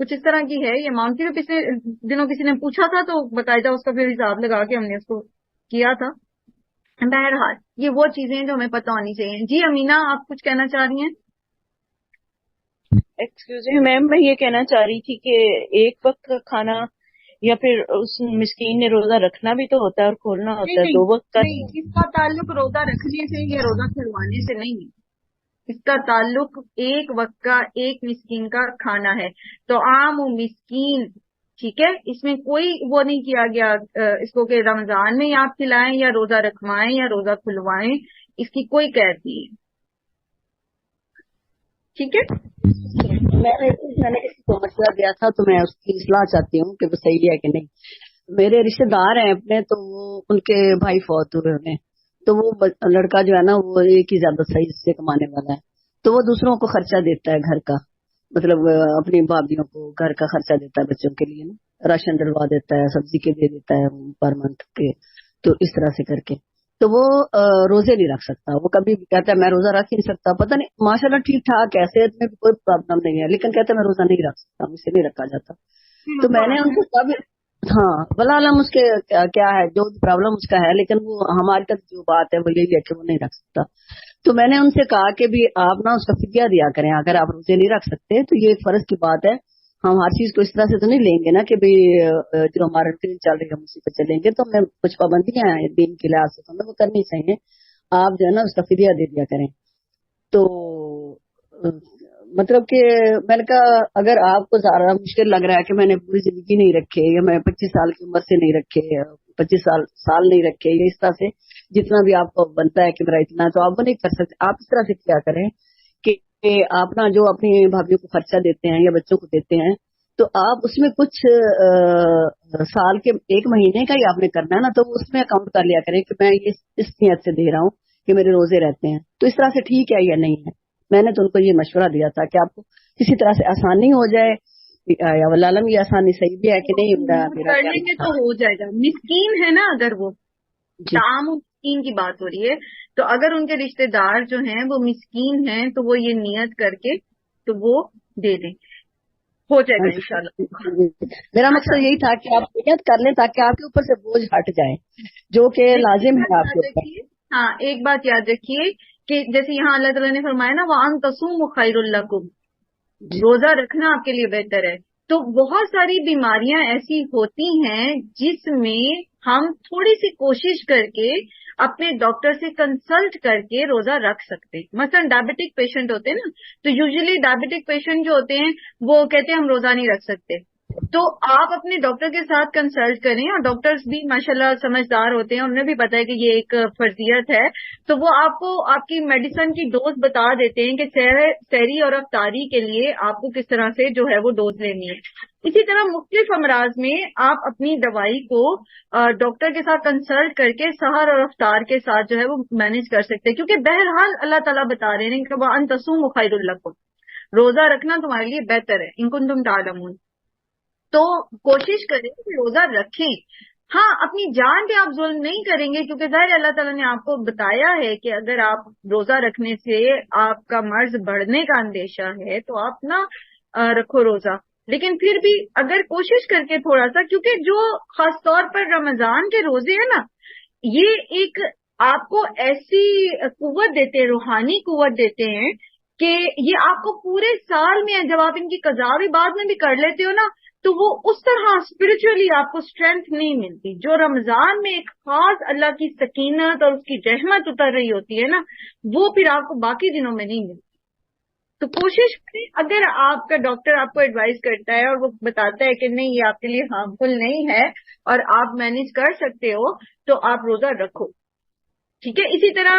کچھ اس طرح کی ہے یہ اماؤنٹ کی. پچھلے دنوں کسی نے پوچھا تھا تو باقاعدہ اس کا پھر حساب لگا کے ہم نے اس کو کیا تھا. بہرحال یہ وہ چیزیں جو ہمیں پتہ ہونی چاہیے. جی امینہ آپ کچھ کہنا چاہ رہی ہیں؟ ایکسکیوز می میم، میں یہ کہنا چاہ رہی تھی کہ ایک وقت کا کھانا یا پھر اس مسکین نے روزہ رکھنا بھی تو ہوتا ہے اور کھولنا ہوتا ہے. نہیں 2 وقت کا نہیں، اس کا تعلق روزہ رکھنے سے یا روزہ کھلوانے سے نہیں ہے. اس کا تعلق ایک وقت کا ایک مسکین کا کھانا ہے. تو عام و مسکین، ٹھیک ہے، اس میں کوئی وہ نہیں کیا گیا اس کو کہ رمضان میں آپ کھلائیں یا روزہ رکھوائیں یا روزہ کھلوائیں، اس کی کوئی قید نہیں ہے. ٹھیک ہے. میں نے کسی کو مشورہ دیا تھا تو میں اس کی اصلاح چاہتی ہوں کہ وہ صحیح ہے کہ نہیں. میرے رشتے دار ہیں اپنے، تو وہ ان کے بھائی فوت ہوئے ہیں، تو وہ لڑکا جو ہے نا وہ ایک ہی زیادہ صحیح سے کمانے والا ہے، تو وہ دوسروں کو خرچہ دیتا ہے گھر کا، مطلب اپنی بھابھیوں کو گھر کا خرچہ دیتا ہے بچوں کے لیے نا، راشن ڈلوا دیتا ہے، سبزی کے دے دیتا ہے پر منتھ کے. تو اس طرح سے کر کے تو وہ روزے نہیں رکھ سکتا. وہ کبھی کہتا ہے میں روزہ رکھ ہی نہیں سکتا، پتہ نہیں ماشاءاللہ ٹھیک ٹھاک ہے، صحت میں بھی کوئی پرابلم نہیں ہے، لیکن کہتا ہے میں روزہ نہیں رکھ سکتا، مجھ سے نہیں رکھا جاتا. تو میں نے ان کو کبھی بلا علم اس کے کیا ہے جو پرابلم اس کا ہے، لیکن وہ ہماری تک جو بات ہے وہ یہی ہے کہ وہ نہیں رکھ سکتا. تو میں نے ان سے کہا کہ بھی آپ نا اس کا فدیہ دیا کریں، اگر آپ روزے نہیں رکھ سکتے تو یہ ایک فرض کی بات ہے. ہم ہر چیز کو اس طرح سے تو نہیں لیں گے نا کہ بھی جو ہمارا دین چل رہی ہے ہم اسی پہ چلیں گے. تو ہمیں کچھ پابندیاں ہیں دین کے لحاظ سے، تو ہمیں وہ کرنی چاہیے. آپ جو ہے نا اس کا فدیہ دے دیا کریں. تو مطلب کہ میں نے کہا اگر آپ کو زیادہ مشکل لگ رہا ہے کہ میں نے پوری زندگی نہیں رکھے یا میں 25 سال کی عمر سے نہیں رکھے، 25 سال نہیں رکھے، یا اس طرح سے جتنا بھی آپ کو بنتا ہے کہ میرا اتنا، تو آپ وہ نہیں کر سکتے. آپ اس طرح سے کیا کریں کہ آپ نا جو اپنی بھابھیوں کو خرچہ دیتے ہیں یا بچوں کو دیتے ہیں، تو آپ اس میں کچھ سال کے 1 مہینے کا ہی آپ نے کرنا ہے نا، تو اس میں اکاؤنٹ کر لیا کریں کہ میں اس نیت سے دے رہا ہوں کہ میرے روزے رہتے ہیں. تو اس طرح سے ٹھیک ہے یا نہیں ہے؟ میں نے تو ان کو یہ مشورہ دیا تھا کہ آپ کو کسی طرح سے آسانی ہو جائے، یا والعالم یہ آسانی صحیح بھی ہے کہ نہیں. کر لیں گے تو ہو جائے گا. مسکین ہے نا، اگر وہ تعام مسکین کی بات ہو رہی ہے، تو اگر ان کے رشتے دار جو ہیں وہ مسکین ہیں تو وہ یہ نیت کر کے تو وہ دے دیں، ہو جائے گا انشاءاللہ. میرا مقصد یہی تھا کہ آپ نیت کر لیں تاکہ آپ کے اوپر سے بوجھ ہٹ جائے جو کہ لازم ہے آپ کے اوپر. ہاں ایک بات یاد رکھیے کہ جیسے یہاں اللہ تعالیٰ نے فرمایا نا وَأَن تَصُومُوا خَيْرٌ لَكُمْ، روزہ رکھنا آپ کے لیے بہتر ہے. تو بہت ساری بیماریاں ایسی ہوتی ہیں جس میں ہم تھوڑی سی کوشش کر کے اپنے ڈاکٹر سے کنسلٹ کر کے روزہ رکھ سکتے ہیں. مثلا ڈائبٹک پیشنٹ ہوتے ہیں نا، تو یوزلی ڈائبٹک پیشنٹ جو ہوتے ہیں وہ کہتے ہیں ہم روزہ نہیں رکھ سکتے. تو آپ اپنے ڈاکٹر کے ساتھ کنسلٹ کریں، اور ڈاکٹرز بھی ماشاءاللہ سمجھدار ہوتے ہیں، انہیں بھی پتا ہے کہ یہ ایک فرضیت ہے، تو وہ آپ کو آپ کی میڈیسن کی ڈوز بتا دیتے ہیں کہ سحری اور افطاری کے لیے آپ کو کس طرح سے جو ہے وہ ڈوز لینی ہے. اسی طرح مختلف امراض میں آپ اپنی دوائی کو ڈاکٹر کے ساتھ کنسلٹ کر کے سحر اور افطار کے ساتھ جو ہے وہ مینج کر سکتے ہیں، کیونکہ بہرحال اللہ تعالیٰ بتا رہے ہیں کہ وَأَن تَصُومُوا خَيْرٌ لَكُمْ، روزہ رکھنا تمہارے لیے بہتر ہے ان کنتم تعلمون. تو کوشش کریں کہ روزہ رکھیں. ہاں اپنی جان پہ آپ ظلم نہیں کریں گے، کیونکہ ظاہر اللہ تعالیٰ نے آپ کو بتایا ہے کہ اگر آپ روزہ رکھنے سے آپ کا مرض بڑھنے کا اندیشہ ہے تو آپ نہ رکھو روزہ. لیکن پھر بھی اگر کوشش کر کے تھوڑا سا، کیونکہ جو خاص طور پر رمضان کے روزے ہیں نا، یہ ایک آپ کو ایسی قوت دیتے ہیں، روحانی قوت دیتے ہیں کہ یہ آپ کو پورے سال میں جب آپ ان کی قضا بھی بعد میں بھی کر لیتے ہو نا، تو وہ اس طرح اسپرچولی آپ کو اسٹرینتھ نہیں ملتی جو رمضان میں ایک خاص اللہ کی سکینت اور اس کی رحمت اتر رہی ہوتی ہے نا، وہ پھر آپ کو باقی دنوں میں نہیں ملتی. تو کوشش کریں، اگر آپ کا ڈاکٹر آپ کو ایڈوائز کرتا ہے اور وہ بتاتا ہے کہ نہیں یہ آپ کے لیے ہارمفل نہیں ہے اور آپ مینیج کر سکتے ہو، تو آپ روزہ رکھو. ٹھیک ہے. اسی طرح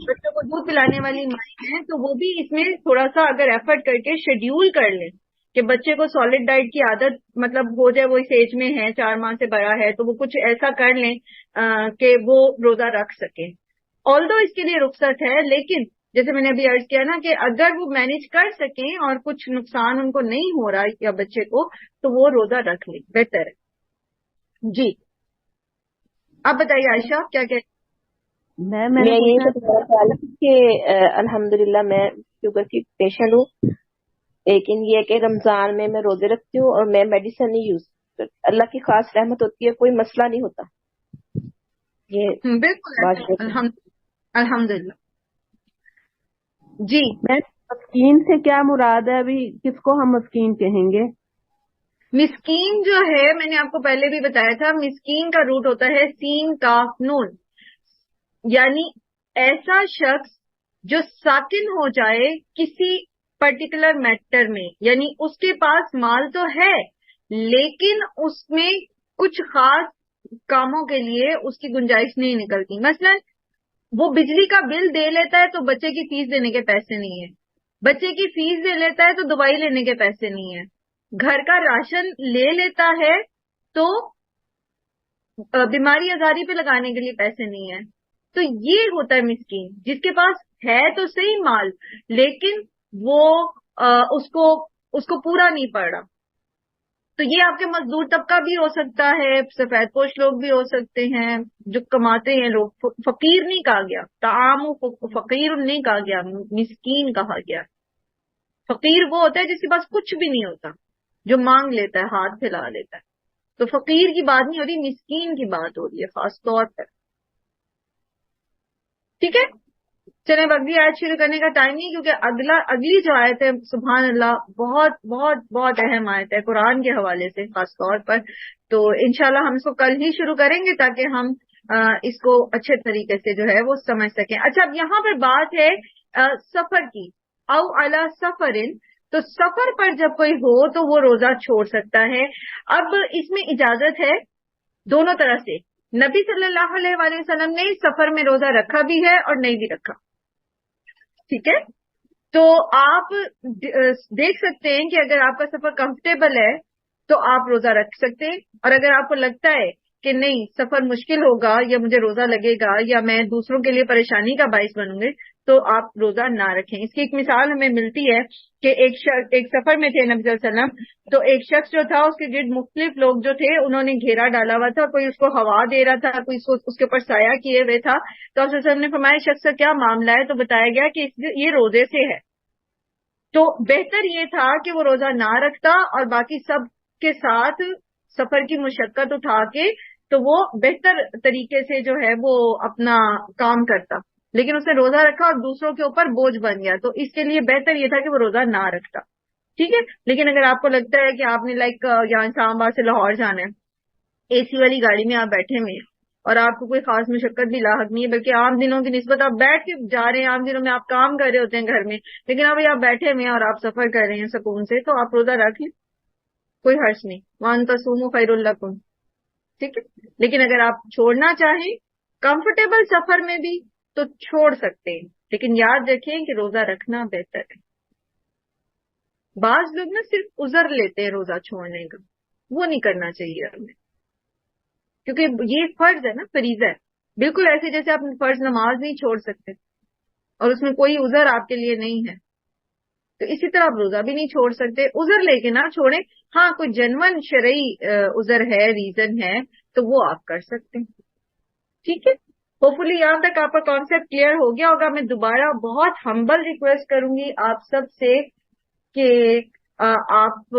بچوں کو دودھ پلانے والی مائیں ہیں تو وہ بھی اس میں تھوڑا سا اگر ایفرٹ کر کے شیڈیول کر لیں کہ بچے کو سالڈ ڈائٹ کی عادت مطلب ہو جائے، وہ اس ایج میں ہے 4 ماہ سے بڑا ہے، تو وہ کچھ ایسا کر لیں کہ وہ روزہ رکھ سکیں. آلدو اس کے لیے رخصت ہے، لیکن جیسے میں نے ابھی عرض کیا نا کہ اگر وہ مینیج کر سکیں اور کچھ نقصان ان کو نہیں ہو رہا یا بچے کو، تو وہ روزہ رکھ لیں، بہتر ہے. جی اب بتائیے عائشہ کیا کہ میں یہ کہ الحمدللہ میں شوگر کی پیشنٹ ہوں، لیکن یہ کہ رمضان میں میں روزے رکھتی ہوں اور میں میڈیسن نہیں یوز کرتی. اللہ کی خاص رحمت ہوتی ہے, کوئی مسئلہ نہیں ہوتا. یہ بالکل الحمدللہ. جی میم مسکین سے کیا مراد ہے؟ ابھی کس کو ہم مسکین کہیں گے؟ مسکین جو ہے میں نے آپ کو پہلے بھی بتایا تھا, مسکین کا روٹ ہوتا ہے سین کاف نون, یعنی ایسا شخص جو ساکن ہو جائے کسی پرٹیکولر میٹر میں, یعنی اس کے پاس مال تو ہے لیکن اس میں کچھ خاص کاموں کے لیے اس کی گنجائش نہیں نکلتی. مثلا وہ بجلی کا بل دے لیتا ہے تو بچے کی فیس دینے کے پیسے نہیں ہیں, بچے کی فیس دے لیتا ہے تو دوائی لینے کے پیسے نہیں ہیں, گھر کا راشن لے لیتا ہے تو بیماری آزاری پہ لگانے کے لیے پیسے نہیں ہیں. تو یہ ہوتا ہے مسکین, جس کے پاس ہے تو صحیح مال لیکن وہ اس کو پورا نہیں پڑ رہا. تو یہ آپ کے مزدور طبقہ بھی ہو سکتا ہے, سفید پوش لوگ بھی ہو سکتے ہیں, جو کماتے ہیں لوگ. فقیر نہیں کہا گیا, تعام فقیر نہیں کہا گیا, مسکین کہا گیا. فقیر وہ ہوتا ہے جس کے پاس کچھ بھی نہیں ہوتا, جو مانگ لیتا ہے, ہاتھ پھیلا لیتا ہے. تو فقیر کی بات نہیں ہو رہی, مسکین کی بات ہو رہی ہے خاص طور پر. ٹھیک ہے, چلیں اب اگلی آیت شروع کرنے کا ٹائم نہیں, کیونکہ اگلی جو آیت ہے سبحان اللہ بہت بہت بہت اہم آیت ہے قرآن کے حوالے سے خاص طور پر. تو انشاءاللہ ہم اس کو کل ہی شروع کریں گے تاکہ ہم اس کو اچھے طریقے سے جو ہے وہ سمجھ سکیں. اچھا, اب یہاں پر بات ہے سفر کی, او علی سفرن, تو سفر پر جب کوئی ہو تو وہ روزہ چھوڑ سکتا ہے. اب اس میں اجازت ہے دونوں طرح سے. نبی صلی اللہ علیہ وآلہ وسلم نے سفر میں روزہ رکھا بھی ہے اور نہیں بھی رکھا. ٹھیک ہے, تو آپ دیکھ سکتے ہیں کہ اگر آپ کا سفر کمفرٹیبل ہے تو آپ روزہ رکھ سکتے ہیں, اور اگر آپ کو لگتا ہے کہ نہیں سفر مشکل ہوگا یا مجھے روزہ لگے گا یا میں دوسروں کے لیے پریشانی کا باعث بنوں گے تو آپ روزہ نہ رکھیں. اس کی ایک مثال ہمیں ملتی ہے کہ ایک سفر میں تھے نبی صلی اللہ علیہ وسلم, تو ایک شخص جو تھا اس کے گرد مختلف لوگ جو تھے انہوں نے گھیرا ڈالا ہوا تھا, کوئی اس کو ہوا دے رہا تھا, کوئی اس کے اوپر سایہ کیے ہوئے تھا. تو آپ صلی اللہ علیہ وسلم نے فرمایا شخص کا کیا معاملہ ہے, تو بتایا گیا کہ یہ روزے سے ہے. تو بہتر یہ تھا کہ وہ روزہ نہ رکھتا اور باقی سب کے ساتھ سفر کی مشقت اٹھا کے تو وہ بہتر طریقے سے جو ہے وہ اپنا کام کرتا, لیکن اس نے روزہ رکھا اور دوسروں کے اوپر بوجھ بن گیا, تو اس کے لیے بہتر یہ تھا کہ وہ روزہ نہ رکھتا. ٹھیک ہے, لیکن اگر آپ کو لگتا ہے کہ آپ نے یہاں اسلام آباد سے لاہور جانا ہے, اے سی والی گاڑی میں آپ بیٹھے ہوئے ہیں اور آپ کو کوئی خاص مشقت بھی لاحق نہیں ہے, بلکہ عام دنوں کی نسبت آپ بیٹھ کے جا رہے ہیں, عام دنوں میں آپ کام کر رہے ہوتے ہیں گھر میں, لیکن اب آپ بیٹھے ہوئے ہیں اور آپ سفر کر رہے ہیں سکون سے, تو آپ روزہ رکھ لیں, کوئی حرج نہیں. وَأَن تَصُومُوا خَيْرٌ لَكُمْ. ٹھیک ہے, لیکن اگر آپ چھوڑنا چاہیں کمفرٹیبل سفر میں بھی تو چھوڑ سکتے ہیں, لیکن یاد رکھیں کہ روزہ رکھنا بہتر ہے. بعض لوگ نا صرف عذر لیتے ہیں روزہ چھوڑنے کا, وہ نہیں کرنا چاہیے ہمیں, کیونکہ یہ فرض ہے نا, فریضہ ہے. بالکل ایسے جیسے آپ فرض نماز نہیں چھوڑ سکتے اور اس میں کوئی عذر آپ کے لیے نہیں ہے, تو اسی طرح آپ روزہ بھی نہیں چھوڑ سکتے. عذر لے کے نہ چھوڑیں, ہاں کوئی جنون شرعی عذر ہے, ریزن ہے, تو وہ آپ کر سکتے ہیں. ٹھیک ہے, ہوپ فلی یہاں تک آپ کا کانسیپٹ کلیئر ہو گیا ہوگا. میں دوبارہ بہت ہمبل ریکویسٹ کروں گی آپ سب سے کہ آپ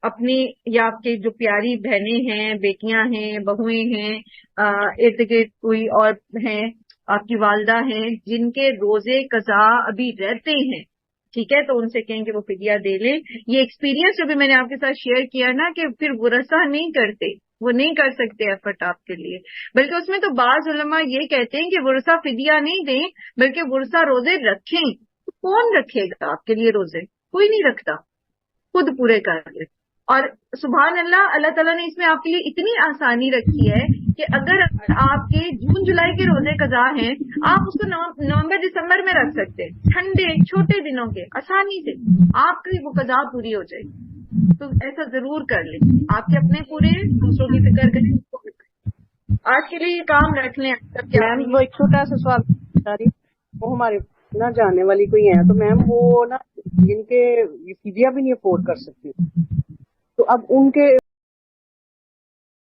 اپنی یا آپ کے جو پیاری بہنیں ہیں, بیٹیاں ہیں, بہویں ہیں, ارد گرد کوئی اور ہیں, آپ کی والدہ ہیں جن کے روزے قضا ابھی رہتے ہیں, ٹھیک ہے, تو ان سے کہیں کہ وہ فدیہ دے لیں. یہ ایکسپیرینس جو بھی میں نے آپ کے ساتھ شیئر کیا نا کہ پھر ورثہ نہیں کرتے, وہ نہیں کر سکتے ایفرٹ آپ کے لیے, بلکہ اس میں تو بعض علماء یہ کہتے ہیں کہ ورثہ فدیہ نہیں دیں بلکہ ورثہ روزے رکھیں. تو کون رکھے گا آپ کے لیے روزے؟ کوئی نہیں رکھتا, خود پورے کر لے. اور سبحان اللہ, اللہ تعالیٰ نے اس میں آپ کے لیے اتنی آسانی رکھی ہے کہ اگر آپ کے جون جولائی کے روزے قضا ہیں, آپ اس کو نومبر دسمبر میں رکھ سکتے ہیں, ٹھنڈے چھوٹے دنوں کے, آسانی سے آپ کی وہ قضا پوری ہو جائے. تو ایسا ضرور کر لیں, آپ کے اپنے پورے, دوسروں کی فکر کریں. آج کے لیے یہ کام رکھ لیں. میم وہ ایک چھوٹا سا سوال, وہ ہمارے نہ جانے والی کوئی ہیں, تو میم وہ نا جن کے فدیہ بھی نہیں افورڈ کر سکتی, تو اب ان کے